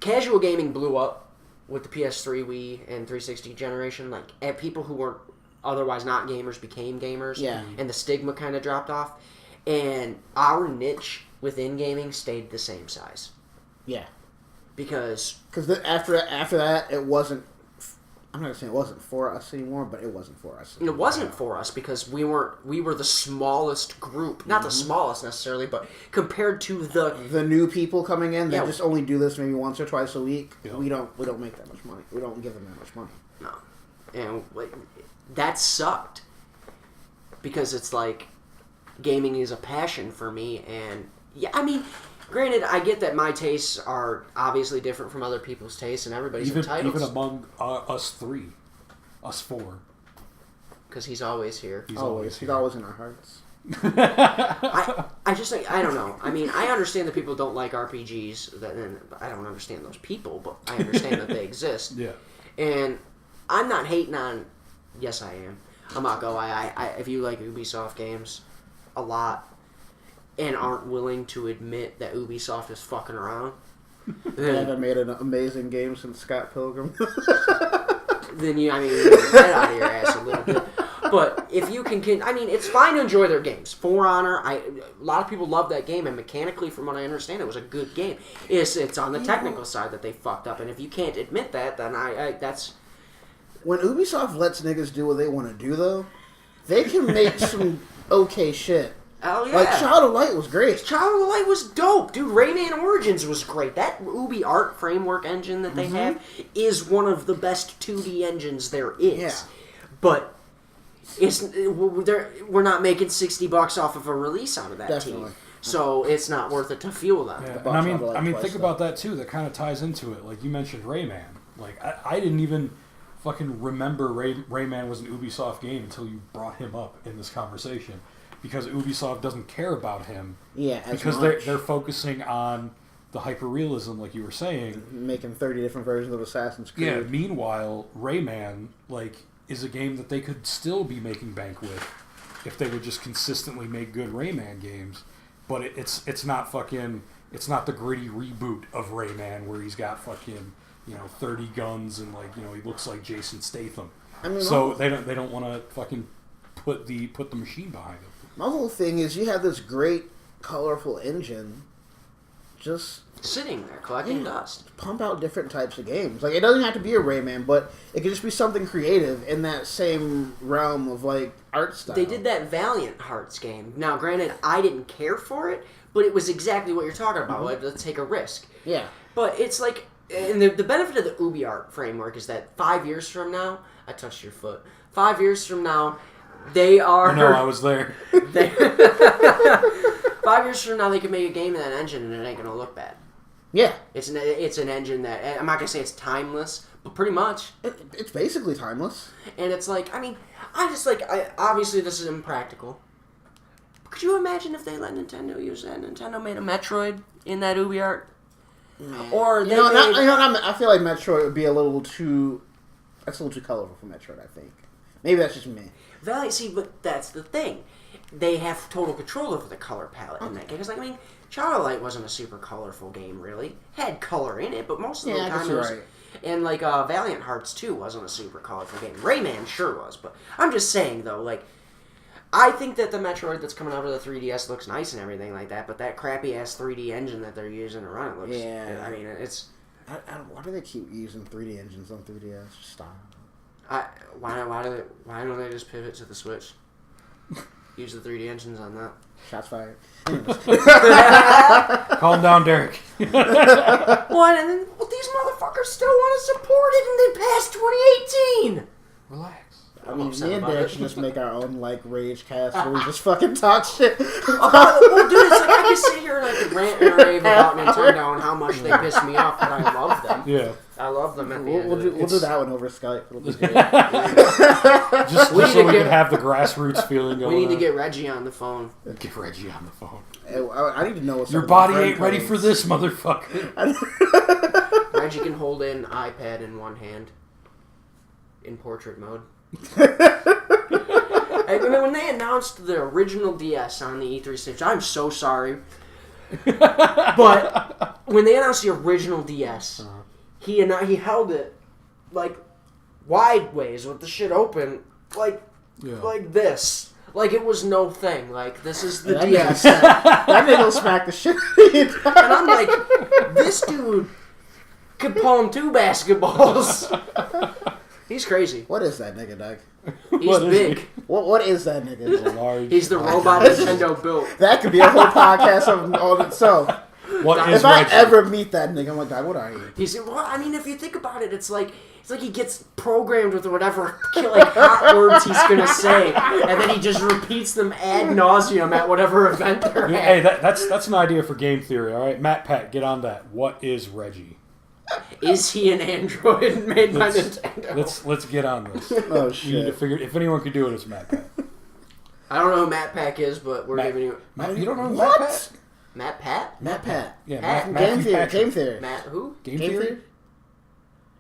Speaker 2: casual gaming blew up with the PS3, Wii, and 360 generation. Like people who were otherwise not gamers became gamers, and the stigma kind of dropped off, and our niche within gaming stayed the same size.
Speaker 3: Yeah,
Speaker 2: because
Speaker 3: after that, it wasn't. I'm not saying it wasn't for us anymore, but it wasn't for us anymore.
Speaker 2: It wasn't for us because we were the smallest group, not the smallest necessarily, but compared to the
Speaker 3: new people coming in, they just only do this maybe once or twice a week. Yeah. We don't make that much money. We don't give them that much money.
Speaker 2: No, and that sucked because it's like gaming is a passion for me, and I mean. Granted, I get that my tastes are obviously different from other people's tastes, and everybody's entitled.
Speaker 1: Even among us four.
Speaker 2: Because he's always here.
Speaker 3: He's always in our hearts.
Speaker 2: I just think, I don't know. I mean, I understand that people don't like RPGs, and I don't understand those people, but I understand that they exist.
Speaker 1: Yeah.
Speaker 2: And I'm not hating on... Yes, I am. I'm not gonna lie. If you like Ubisoft games a lot and aren't willing to admit that Ubisoft is fucking around,
Speaker 3: They haven't made an amazing game since Scott Pilgrim.
Speaker 2: then you get out of your ass a little bit. But if you can, it's fine to enjoy their games. For Honor, a lot of people love that game, and mechanically, from what I understand, it was a good game. It's on the technical side that they fucked up, and if you can't admit that, then that's...
Speaker 3: When Ubisoft lets niggas do what they want to do, though, they can make some okay shit.
Speaker 2: Oh, yeah.
Speaker 3: Like, Child of Light was great.
Speaker 2: Child of the Light was dope. Dude, Rayman Origins was great. That Ubi Art framework engine that they have is one of the best 2D engines there is.
Speaker 3: Yeah.
Speaker 2: But we're not making $60 off of a release out of that team. So it's not worth it to fuel them.
Speaker 1: Yeah. And I mean, think about that too. That kind of ties into it. Like you mentioned Rayman. Like I didn't even fucking remember Rayman was an Ubisoft game until you brought him up in this conversation. Because Ubisoft doesn't care about him.
Speaker 3: Yeah,
Speaker 1: because they're focusing on the hyper-realism, like you were saying.
Speaker 3: Making 30 different versions of Assassin's Creed.
Speaker 1: Yeah, meanwhile, Rayman, is a game that they could still be making bank with if they would just consistently make good Rayman games. But it's not the gritty reboot of Rayman where he's got fucking, 30 guns and he looks like Jason Statham. So they don't want to fucking put the machine behind him.
Speaker 3: My whole thing is you have this great, colorful engine just
Speaker 2: sitting there collecting dust.
Speaker 3: Pump out different types of games. Like, it doesn't have to be a Rayman, but it could just be something creative in that same realm of, art style.
Speaker 2: They did that Valiant Hearts game. Now, granted, I didn't care for it, but it was exactly what you're talking about. Like, let's take a risk.
Speaker 3: Yeah.
Speaker 2: But it's like, and the benefit of the UbiArt framework is that 5 years from now, I touched your foot. 5 years from now, they are...
Speaker 1: I know, I was there.
Speaker 2: 5 years from now, they can make a game in that engine and it ain't going to look bad.
Speaker 3: Yeah.
Speaker 2: It's an engine that... I'm not going to say it's timeless, but pretty much.
Speaker 3: It's basically timeless.
Speaker 2: And it's like, obviously this is impractical. Could you imagine if they let Nintendo use that? Nintendo made a Metroid in that UbiArt? Or they
Speaker 3: I feel like Metroid would be a little too... That's a little too colorful for Metroid, I think. Maybe that's just me.
Speaker 2: But that's the thing. They have total control over the color palette in that game. Because, Child of Light wasn't a super colorful game, really. Had color in it, but most of the time it was...
Speaker 3: Right.
Speaker 2: And, Valiant Hearts 2 wasn't a super colorful game. Rayman sure was, but I'm just saying, though, I think that the Metroid that's coming out of the 3DS looks nice and everything like that, but that crappy-ass 3D engine that they're using to run it looks...
Speaker 3: Yeah.
Speaker 2: It's...
Speaker 3: why do they keep using 3D engines on 3DS? Stop.
Speaker 2: Why don't they just pivot to the Switch? Use the 3D engines on that.
Speaker 3: Shots fired.
Speaker 1: Calm down, Derek.
Speaker 2: What? And then these motherfuckers still want to support it, and they passed 2018.
Speaker 1: Relax.
Speaker 3: Me and Derek should just make our own rage cast where we just fucking talk shit.
Speaker 2: Well, dude, it's I can sit here and rant and rave about Nintendo and how much they piss me off, but I love them.
Speaker 1: Yeah.
Speaker 2: I love them at the
Speaker 3: end. We'll do that one over Skype. It'll be good.
Speaker 1: just so we can have the grassroots feeling going.
Speaker 2: We need to get Reggie on the phone.
Speaker 1: Get Reggie on the phone.
Speaker 3: I need to know what's
Speaker 1: your body ain't ready for this, motherfucker.
Speaker 2: Reggie can hold an iPad in one hand in portrait mode. When they announced the original DS on the E3 stage, I'm so sorry, but when they announced the original DS, he held it wide ways with the shit open, like this, it was no thing. This is the DS.
Speaker 3: That nigga smack the shit.
Speaker 2: And I'm like, this dude could palm 2 basketballs. He's crazy.
Speaker 3: What is that nigga, Doug?
Speaker 2: He's big.
Speaker 3: What is that nigga?
Speaker 2: He's the robot Nintendo built.
Speaker 3: That could be a whole podcast on itself. If I ever meet that nigga, I'm like, God, what are you?
Speaker 2: If you think about it, it's like he gets programmed with whatever hot words he's gonna say, and then he just repeats them ad nauseum at whatever event they're at.
Speaker 1: Hey, that's an idea for game theory. All right, Matt, Pat, get on that. What is Reggie?
Speaker 2: Is he an android made by Nintendo?
Speaker 1: Let's get on this.
Speaker 3: Oh shit!
Speaker 1: We need to figure. If anyone could do it, it's Matt Pat.
Speaker 2: I don't know who Matt Pack is, but we're giving you.
Speaker 1: You don't know who
Speaker 3: what?
Speaker 1: Matt Pat?
Speaker 2: Matt Pat.
Speaker 1: Yeah,
Speaker 3: Game Theory.
Speaker 2: Matt who?
Speaker 1: Game Theory.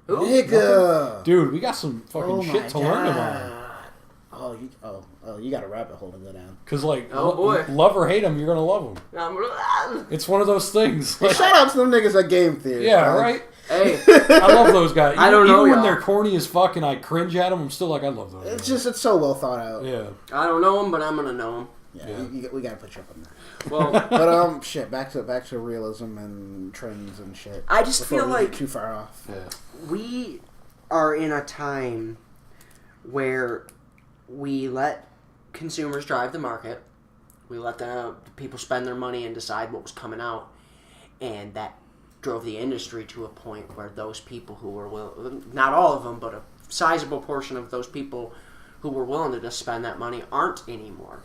Speaker 2: Who?
Speaker 3: Nigga.
Speaker 1: Dude, we got some fucking shit to learn about.
Speaker 3: You got a rabbit hole to go down.
Speaker 1: Because, like,
Speaker 2: boy.
Speaker 1: love or hate him, you're going to love him. It's one of those things. Like,
Speaker 3: Shout out to them niggas at Game Theory.
Speaker 1: yeah, right?
Speaker 2: Hey,
Speaker 1: I love those guys.
Speaker 2: I don't know,
Speaker 1: Even when
Speaker 2: y'all.
Speaker 1: they're corny as fuck and I cringe at them, I'm still like, I love those guys.
Speaker 3: It's so well thought out.
Speaker 1: Yeah.
Speaker 2: I don't know him, but I'm gonna know him.
Speaker 3: Yeah. We gotta put you up on that.
Speaker 2: Well,
Speaker 3: But shit. Back to realism and trends and shit.
Speaker 2: I just
Speaker 3: before
Speaker 2: feel
Speaker 3: we
Speaker 2: like
Speaker 3: get too far off.
Speaker 1: Yeah.
Speaker 2: we are in a time where we let consumers drive the market. We let the people spend their money and decide what was coming out, and that drove the industry to a point where those people who were not all of them, but a sizable portion of those people who were willing to just spend that money aren't anymore.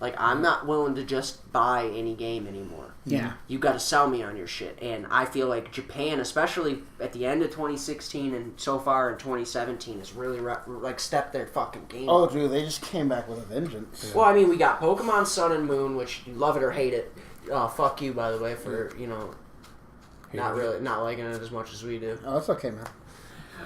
Speaker 2: Like, I'm not willing to just buy any game anymore.
Speaker 3: Yeah.
Speaker 2: You got to sell me on your shit. And I feel like Japan, especially at the end of 2016 and so far in 2017, has really stepped their fucking game
Speaker 3: Oh,
Speaker 2: up.
Speaker 3: dude, they just came back with a vengeance.
Speaker 2: Well, I mean, we got Pokemon Sun and Moon, which you love it or hate it. Fuck you, by the way, for, not liking it as much as we do.
Speaker 3: Oh, it's okay, man.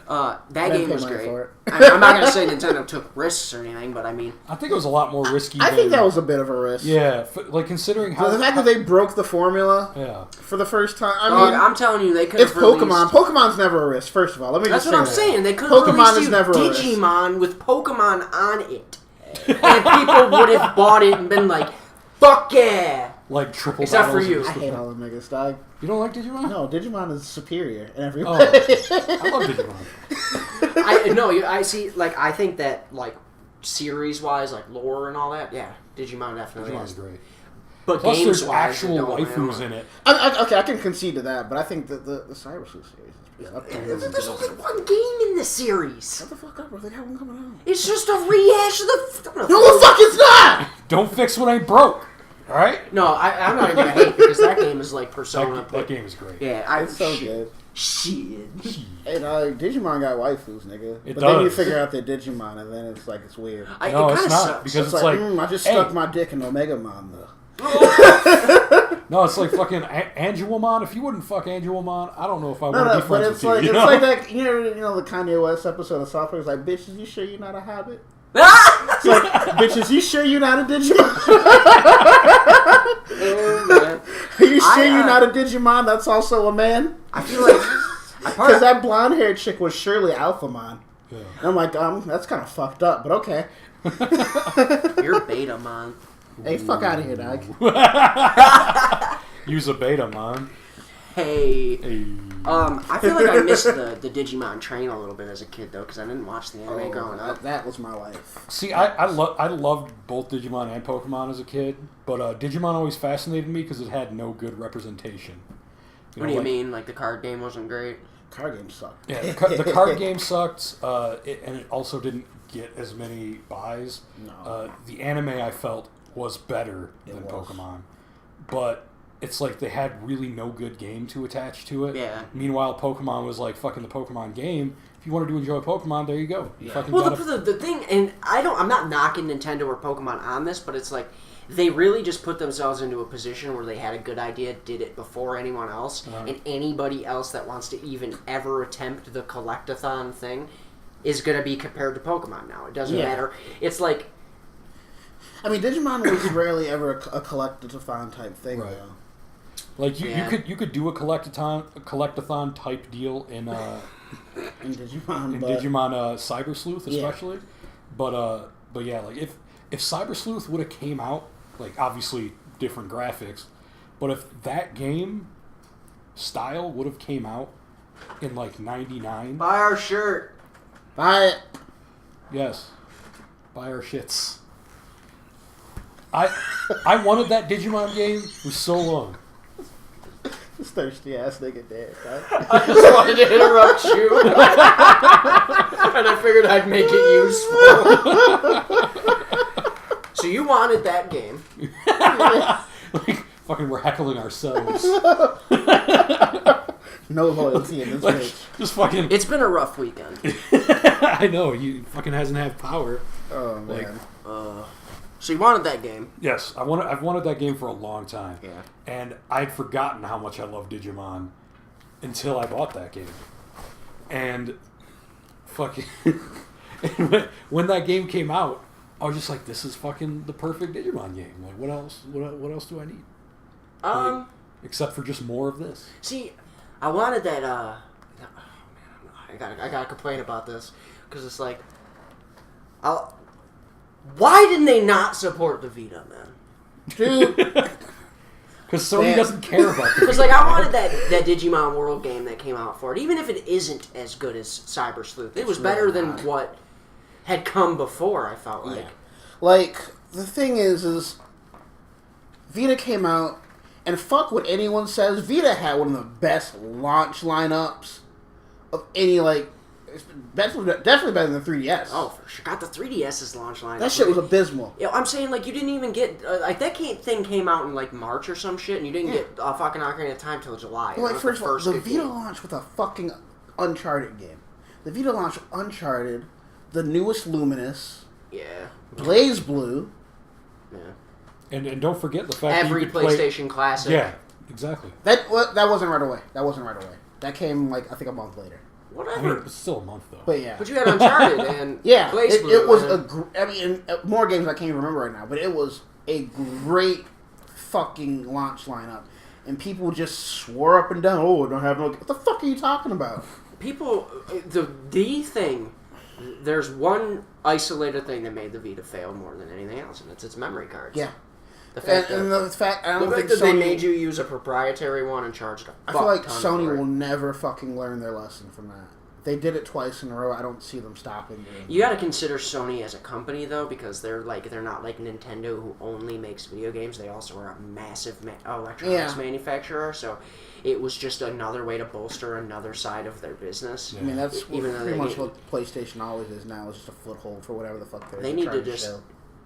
Speaker 2: That game was great.
Speaker 3: For it.
Speaker 2: I'm not going to say Nintendo took risks or anything, but I mean...
Speaker 1: I think it was a lot more risky
Speaker 3: I think that was a bit of a risk.
Speaker 1: Yeah, like, considering how...
Speaker 3: The fact that they broke the formula for the first time. I mean,
Speaker 2: I'm telling you, they could
Speaker 3: it's
Speaker 2: have released...
Speaker 3: Pokemon. Pokemon's never a risk, first of all. Let me
Speaker 2: That's
Speaker 3: just
Speaker 2: what I'm
Speaker 3: say
Speaker 2: saying. They could have
Speaker 3: Pokemon
Speaker 2: released
Speaker 3: is never a risk.
Speaker 2: Digimon with Pokemon on it. And people would have bought it and been like, fuck yeah!
Speaker 1: Like, triple
Speaker 2: Except for
Speaker 1: battles
Speaker 2: you.
Speaker 1: and
Speaker 3: I
Speaker 1: stuff.
Speaker 3: hate all the niggas, dog.
Speaker 1: You don't like Digimon?
Speaker 3: No, Digimon is superior in every way.
Speaker 1: Oh, I love Digimon.
Speaker 2: I see, like, I think that, like, series-wise, like, lore and all that, yeah, Digimon definitely
Speaker 1: Digimon's
Speaker 2: is.
Speaker 1: great.
Speaker 2: But
Speaker 1: Plus, there's
Speaker 2: games-wise,
Speaker 1: actual
Speaker 2: it don't
Speaker 1: waifus
Speaker 2: matter.
Speaker 1: in it.
Speaker 3: Okay, I can concede to that, but I think that the Cyber Sleuth series is up there.
Speaker 2: There's only one game in the series.
Speaker 3: Shut the fuck up, bro. They got one coming out.
Speaker 2: It's just a rehash of the...
Speaker 3: No, the fuck it's not!
Speaker 1: Don't fix what ain't broke. All right?
Speaker 2: No, I'm not even gonna hate because that game is like Persona.
Speaker 1: That game is great.
Speaker 2: Yeah,
Speaker 3: It's so good.
Speaker 2: Shit.
Speaker 3: And Digimon got waifus, nigga.
Speaker 1: It
Speaker 3: But then you
Speaker 1: does.
Speaker 3: figure out they're Digimon, and then it's like, it's weird.
Speaker 1: No,
Speaker 2: it
Speaker 1: it's
Speaker 2: kinda
Speaker 1: not.
Speaker 2: sucks.
Speaker 1: Because
Speaker 3: It's
Speaker 1: it's
Speaker 3: like,
Speaker 1: like...
Speaker 3: I just
Speaker 1: hey.
Speaker 3: stuck my dick in Omegamon, though.
Speaker 1: No, it's like fucking Angelomon. If you wouldn't fuck Angelomon, I don't know if I
Speaker 3: No,
Speaker 1: want to
Speaker 3: no,
Speaker 1: be
Speaker 3: but
Speaker 1: friends
Speaker 3: it's
Speaker 1: with
Speaker 3: like
Speaker 1: you.
Speaker 3: it's
Speaker 1: You know?
Speaker 3: like that. You know the Kanye West episode of South Park. It's like, bitches, you sure you're not a Hobbit? It's like, bitches, you sure you're not a Digimon?
Speaker 2: Oh, man.
Speaker 3: Are you sure you're not a Digimon? That's also a man.
Speaker 2: I feel like
Speaker 3: Because that blonde haired chick was surely Alphamon.
Speaker 1: Yeah.
Speaker 3: And I'm like, that's kind of fucked up, but okay.
Speaker 2: you're Beta, man.
Speaker 3: Hey, fuck out of here, dog.
Speaker 1: Use a beta, man.
Speaker 2: Hey.
Speaker 1: Hey.
Speaker 2: I feel like I missed the Digimon train a little bit as a kid though, because I didn't watch the anime growing up.
Speaker 3: That was my life.
Speaker 1: See, I loved both Digimon and Pokemon as a kid, but Digimon always fascinated me because it had no good representation.
Speaker 2: What do you mean? Like the card game wasn't great?
Speaker 3: Card game sucked.
Speaker 1: Yeah, the card game sucked, and it also didn't get as many buys.
Speaker 3: No.
Speaker 1: The anime I felt was better than Pokemon, but it's like they had really no good game to attach to it.
Speaker 2: Yeah.
Speaker 1: Meanwhile, Pokemon was like fucking the Pokemon game. If you wanted to enjoy Pokemon, there you go. You fucking
Speaker 2: Well,
Speaker 1: gotta...
Speaker 2: the thing, and I'm not knocking Nintendo or Pokemon on this, but it's like they really just put themselves into a position where they had a good idea, did it before anyone else, and anybody else that wants to even ever attempt the collectathon thing is going to be compared to Pokemon now. It doesn't matter. It's like...
Speaker 3: I mean, Digimon was rarely ever a collectathon type thing,
Speaker 1: Right.
Speaker 3: though.
Speaker 1: Like you could do a collectathon type deal in
Speaker 3: Digimon,
Speaker 1: Digimon Cyber Sleuth especially, but yeah, like if Cyber Sleuth would have came out, like obviously different graphics, but if that game style would have came out in like '99,
Speaker 2: Buy our shirt.
Speaker 3: Buy it.
Speaker 1: yes, buy our shits. I wanted that Digimon game for so long.
Speaker 3: This thirsty ass nigga dead, right?
Speaker 2: I just wanted to interrupt you. And I figured I'd make it useful. So you wanted that game.
Speaker 1: Like fucking we're heckling ourselves.
Speaker 3: No loyalty in this
Speaker 1: Like,
Speaker 3: bitch.
Speaker 1: just fucking.
Speaker 2: It's been a rough weekend.
Speaker 1: I know you fucking hasn't had power.
Speaker 3: Oh,
Speaker 1: Like,
Speaker 3: man.
Speaker 2: So you wanted that game.
Speaker 1: yes, I've wanted that game for a long time.
Speaker 2: Yeah.
Speaker 1: And I'd forgotten how much I love Digimon until I bought that game. And fucking when that game came out, I was just like, this is fucking the perfect Digimon game. Like, what else? What else do I need? Except for just more of this.
Speaker 2: See, I wanted that. Oh man, I gotta complain about this because it's like, why didn't they not support the Vita, man?
Speaker 3: Dude.
Speaker 1: Because Sony doesn't care about the
Speaker 2: Because like I wanted that Digimon World game that came out for it, even if it isn't as good as Cyber Sleuth. It was better than what had come before. I felt like.
Speaker 3: Yeah. Like the thing is Vita came out, and fuck what anyone says, Vita had one of the best launch lineups of any definitely better than the 3DS.
Speaker 2: Oh, for sure. Got the 3DS's launch lineup.
Speaker 3: That shit was abysmal.
Speaker 2: Yeah, I'm saying, like, you didn't even get... that thing came out in, like, March or some shit, and you didn't get fucking Ocarina of Time till July.
Speaker 3: Well, like, first of all, the Vita launched with a fucking Uncharted game. The Vita launched with Uncharted, the newest Luminous, Blaze Blue.
Speaker 1: Yeah. And don't forget the fact
Speaker 2: every
Speaker 1: that you could
Speaker 2: PlayStation Classic.
Speaker 1: Yeah, exactly.
Speaker 3: That wasn't right away. That came, like, I think a month later.
Speaker 2: Whatever.
Speaker 1: I mean, it was still a month, though.
Speaker 3: But yeah.
Speaker 2: But you had Uncharted and
Speaker 3: yeah,
Speaker 2: Blaze Blue.
Speaker 3: It was more games I can't even remember right now, but it was a great fucking launch lineup. And people just swore up and down, oh, I don't have no... What the fuck are you talking about?
Speaker 2: People... The thing... There's one isolated thing that made the Vita fail more than anything else, and it's its memory cards.
Speaker 3: Yeah.
Speaker 2: The fact
Speaker 3: I don't think
Speaker 2: that
Speaker 3: Sony...
Speaker 2: they made you use a proprietary one and charged a fuck
Speaker 3: I feel like
Speaker 2: ton
Speaker 3: Sony
Speaker 2: for it.
Speaker 3: will never fucking learn their lesson from that. They did it twice in a row. I don't see them stopping.
Speaker 2: You got to consider Sony as a company though, because they're not like Nintendo who only makes video games. They also are a massive electronics manufacturer. So it was just another way to bolster another side of their business.
Speaker 3: Yeah. I mean, that's pretty much what PlayStation always is now. Is just a foothold for whatever the fuck they're
Speaker 2: They need
Speaker 3: trying
Speaker 2: to just.
Speaker 3: show.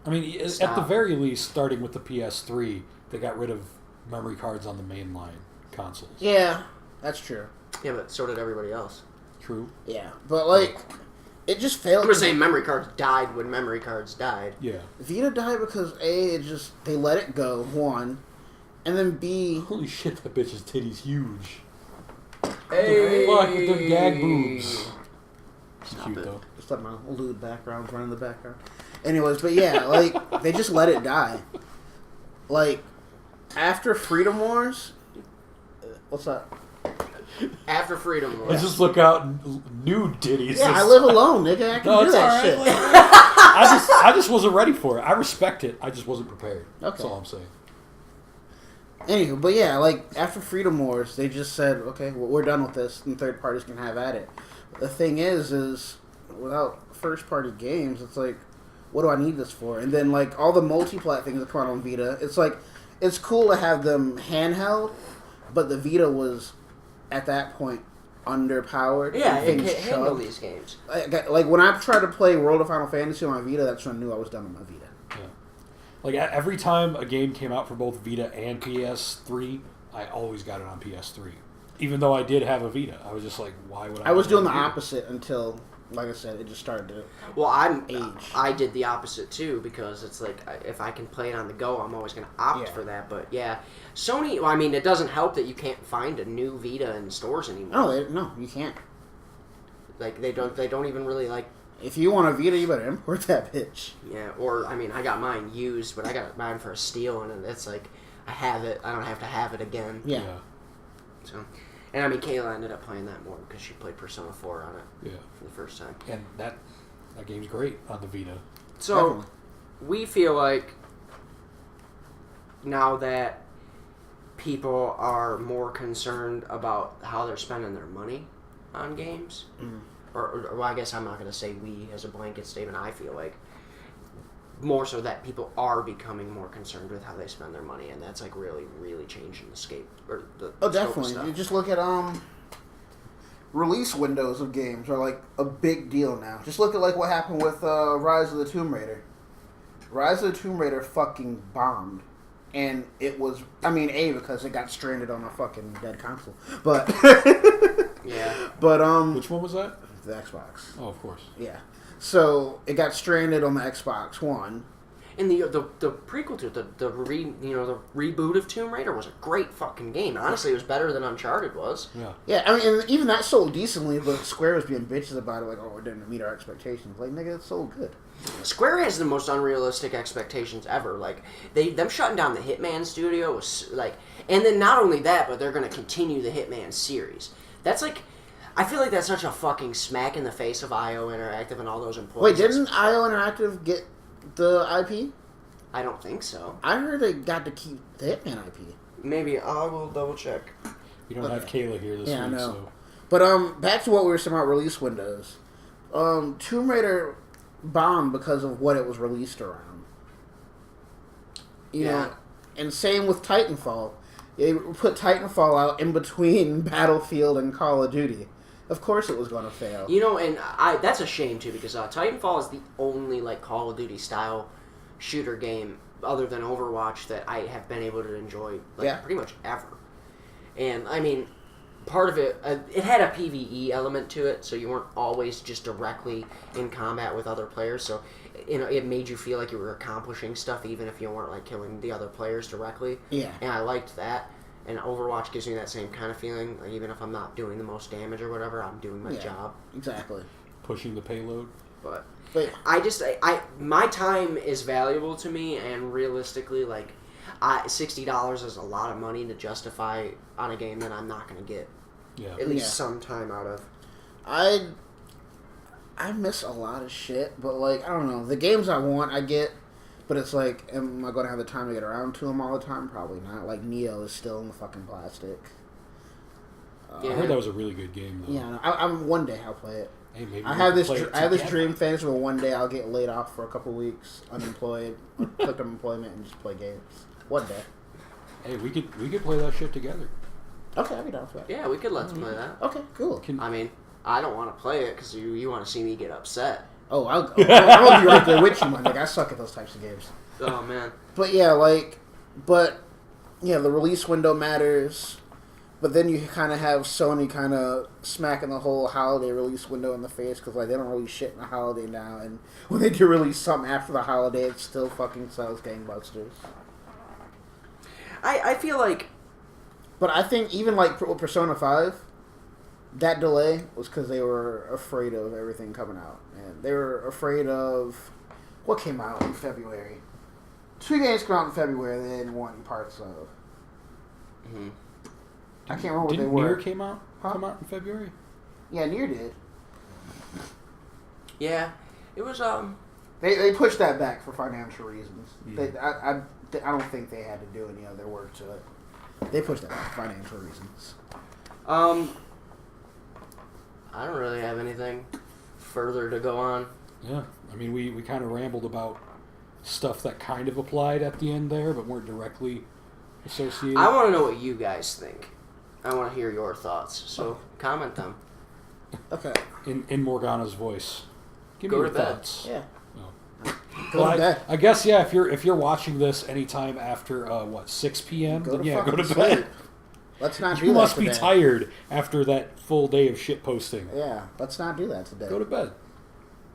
Speaker 1: I mean, at the very least, starting with the PS3, they got rid of memory cards on the mainline consoles.
Speaker 3: Yeah, that's true.
Speaker 2: Yeah, but so did everybody else.
Speaker 1: True.
Speaker 3: Yeah, but like, it just failed.
Speaker 2: I'm just saying memory cards died when memory cards died.
Speaker 1: Yeah.
Speaker 3: Vita died because A, they let it go, one, and then B...
Speaker 1: Holy shit, that bitch's titty's huge.
Speaker 2: Hey!
Speaker 1: What the fuck with them gag boobs? It's cute, though.
Speaker 3: Just let my lewd background run in the background. Anyways, but yeah, like, they just let it die. Like, after Freedom Wars... What's up?
Speaker 2: After Freedom Wars.
Speaker 1: Let's just look out nude titties.
Speaker 3: Yeah, I live alone, nigga. I can do that shit.
Speaker 1: I just wasn't ready for it. I respect it. I just wasn't prepared. Okay. That's all I'm saying.
Speaker 3: Anywho, but yeah, like, after Freedom Wars, they just said, okay, well, we're done with this, and third parties can have at it. The thing is without first-party games, it's like, what do I need this for? And then, like, all the multi-plat things that come out on Vita, it's like, it's cool to have them handheld, but the Vita was, at that point, underpowered.
Speaker 2: Yeah, it can't handle these games.
Speaker 3: Like, when I tried to play World of Final Fantasy on my Vita, that's when I knew I was done with my Vita.
Speaker 1: Yeah. Like, every time a game came out for both Vita and PS3, I always got it on PS3. Even though I did have a Vita. I was just like, why would I...
Speaker 3: I was doing the opposite until... Like I said, it just started to
Speaker 2: I did the opposite too, because it's like, if I can play it on the go, I'm always going to opt for that. But yeah, Sony, well, I mean, it doesn't help that you can't find a new Vita in stores anymore.
Speaker 3: No, you can't.
Speaker 2: Like, they don't even really, like...
Speaker 3: If you want a Vita, you better import that bitch.
Speaker 2: Yeah, or, I mean, I got mine used, but I got mine for a steal, and it's like, I have it, I don't have to have it again.
Speaker 3: Yeah.
Speaker 2: So... And I mean, Kayla ended up playing that more because she played Persona 4 on it for the first time.
Speaker 1: And that game's great on the Vita.
Speaker 2: So,
Speaker 3: Definitely.
Speaker 2: We feel like now that people are more concerned about how they're spending their money on games, or well, I guess I'm not going to say we as a blanket statement, I feel like more so that people are becoming more concerned with how they spend their money, and that's like really, really changing the scape or the
Speaker 3: definitely.
Speaker 2: Stuff.
Speaker 3: You just look at release windows of games are like a big deal now. Just look at like what happened with Rise of the Tomb Raider. Rise of the Tomb Raider fucking bombed, and it was because it got stranded on a fucking dead console, but
Speaker 2: yeah.
Speaker 3: But
Speaker 1: which one was that?
Speaker 3: The Xbox.
Speaker 1: Oh, of course.
Speaker 3: Yeah. So it got stranded on the Xbox One.
Speaker 2: And the prequel to it, the reboot of Tomb Raider was a great fucking game. Honestly, it was better than Uncharted was.
Speaker 1: Yeah.
Speaker 3: Yeah, I mean, and even that sold decently, but Square was being bitches about it, like, oh, it didn't meet our expectations. Like, nigga, it sold good.
Speaker 2: Square has the most unrealistic expectations ever. Like, them shutting down the Hitman studio was like, and then not only that, but they're going to continue the Hitman series. That's like, I feel like that's such a fucking smack in the face of IO Interactive and all those employees.
Speaker 3: Wait, didn't IO Interactive get the IP?
Speaker 2: I don't think so.
Speaker 3: I heard they got to keep the Hitman IP.
Speaker 2: Maybe I will double check.
Speaker 1: We don't have Kayla here this week,
Speaker 3: I know.
Speaker 1: so.
Speaker 3: But back to what we were saying about release windows. Tomb Raider bombed because of what it was released around. You know, and same with Titanfall. They put Titanfall out in between Battlefield and Call of Duty. Of course it was going to fail.
Speaker 2: You know, and that's a shame, too, because Titanfall is the only, like, Call of Duty style shooter game, other than Overwatch, that I have been able to enjoy, like, pretty much ever. And, I mean, part of it, it had a PvE element to it, so you weren't always just directly in combat with other players, so, you know, it made you feel like you were accomplishing stuff even if you weren't, like, killing the other players directly.
Speaker 3: Yeah.
Speaker 2: And I liked that. And Overwatch gives me that same kind of feeling. Like, even if I'm not doing the most damage or whatever, I'm doing my job.
Speaker 3: Exactly.
Speaker 1: Pushing the payload.
Speaker 2: But
Speaker 3: I
Speaker 2: my time is valuable to me, and realistically, like, $60 is a lot of money to justify on a game that I'm not going to get at least some time out of.
Speaker 3: I miss a lot of shit, but, like, I don't know. The games I want, I get. But it's like, am I going to have the time to get around to them all the time? Probably not. Like, Neo is still in the fucking plastic.
Speaker 1: I heard that was a really good game, though.
Speaker 3: Yeah, I'm one day I'll play it.
Speaker 1: Hey, maybe
Speaker 3: I have this dream fantasy where one day I'll get laid off for a couple weeks, unemployed, click unemployment, and just play games. One day.
Speaker 1: Hey, we could play that shit together.
Speaker 3: Okay, I'll be down for that.
Speaker 2: Yeah, we could let's play that.
Speaker 3: Okay, cool.
Speaker 2: I mean, I don't want to play it because you want to see me get upset.
Speaker 3: Oh, I'll be right there with you, my nigga. I suck at those types of games.
Speaker 2: Oh, man.
Speaker 3: But yeah, the release window matters. But then you kind of have Sony kind of smacking the whole holiday release window in the face because, like, they don't release shit in the holiday now. And when they do release something after the holiday, it still fucking sells gangbusters.
Speaker 2: I feel like...
Speaker 3: But I think even, like, with Persona 5... that delay was because they were afraid of everything coming out. And they were afraid of... What came out in February? 2 games came out in February they didn't want any parts of.
Speaker 2: Mm-hmm.
Speaker 3: I can't remember what
Speaker 1: Didn't
Speaker 3: they were.
Speaker 1: Nier come out in February?
Speaker 3: Yeah, Nier did.
Speaker 2: Yeah. It was,
Speaker 3: They pushed that back for financial reasons.
Speaker 1: Yeah.
Speaker 3: I don't think they had to do any other work to it. They pushed that back for financial reasons.
Speaker 2: I don't really have anything further to go on.
Speaker 1: Yeah. I mean, we kind of rambled about stuff that kind of applied at the end there, but weren't directly associated.
Speaker 2: I want to know what you guys think. I want to hear your thoughts, so comment them.
Speaker 3: Okay.
Speaker 1: In Morgana's voice. Give
Speaker 2: Go
Speaker 1: me your
Speaker 2: to bed.
Speaker 1: thoughts.
Speaker 3: Yeah.
Speaker 1: Oh.
Speaker 3: Go to bed.
Speaker 1: I guess, yeah, if you're watching this anytime after, 6 p.m.,
Speaker 3: Go
Speaker 1: then
Speaker 3: to
Speaker 1: yeah, go to
Speaker 3: fucking
Speaker 1: bed.
Speaker 3: sleep. Let's not do
Speaker 1: You
Speaker 3: that
Speaker 1: must
Speaker 3: today.
Speaker 1: be tired after that full day of shit posting.
Speaker 3: Yeah, let's not do that today.
Speaker 1: Go to bed.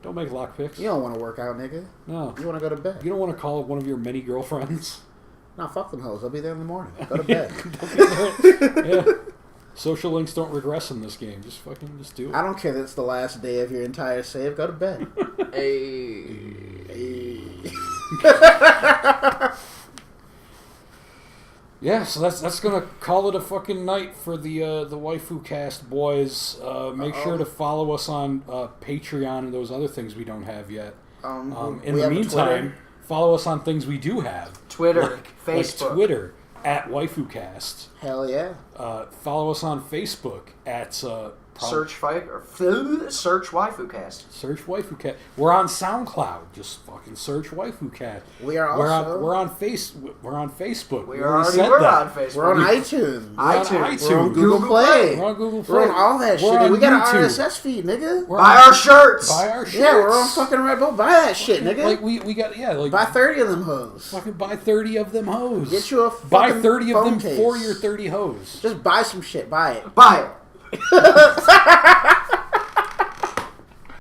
Speaker 1: Don't make lockpicks.
Speaker 3: You don't want to work out, nigga.
Speaker 1: No.
Speaker 3: You want to go to bed.
Speaker 1: You don't want to call one of your many girlfriends.
Speaker 3: No, fuck them hoes. I'll be there in the morning. Go to bed.
Speaker 1: Yeah. Social links don't regress in this game. Just do it.
Speaker 3: I don't care that it's the last day of your entire save. Go to bed.
Speaker 1: Yeah, so that's gonna call it a fucking night for the WaifuCast boys. Make sure to follow us on Patreon and those other things we don't have yet. In the meantime, follow us on things we do have.
Speaker 2: Twitter, Facebook.
Speaker 1: Like Twitter at WaifuCast.
Speaker 3: Hell yeah.
Speaker 1: Follow us on Facebook at
Speaker 2: Search WaifuCast.
Speaker 1: Search WaifuCast. We're on SoundCloud. Just fucking search WaifuCast.
Speaker 3: We are also...
Speaker 1: We're on Facebook.
Speaker 2: We're on Facebook.
Speaker 3: We're on iTunes. We're on
Speaker 2: iTunes.
Speaker 3: We're on Google Play.
Speaker 1: We're on Google Play.
Speaker 3: We're on all that shit.
Speaker 1: On
Speaker 3: We got
Speaker 1: YouTube.
Speaker 3: an RSS feed, nigga.
Speaker 2: Buy our shirts.
Speaker 1: Buy our shirts.
Speaker 3: Yeah, we're on fucking Red Bull. Buy that shit, nigga.
Speaker 1: Like we got like
Speaker 3: buy 30 of them hoes.
Speaker 1: Fucking buy 30 of them hoes.
Speaker 3: Get you a fucking
Speaker 1: buy 30 of them
Speaker 3: phone case.
Speaker 1: for your 30 hoes.
Speaker 3: Just buy some shit. Buy it.
Speaker 2: Buy it.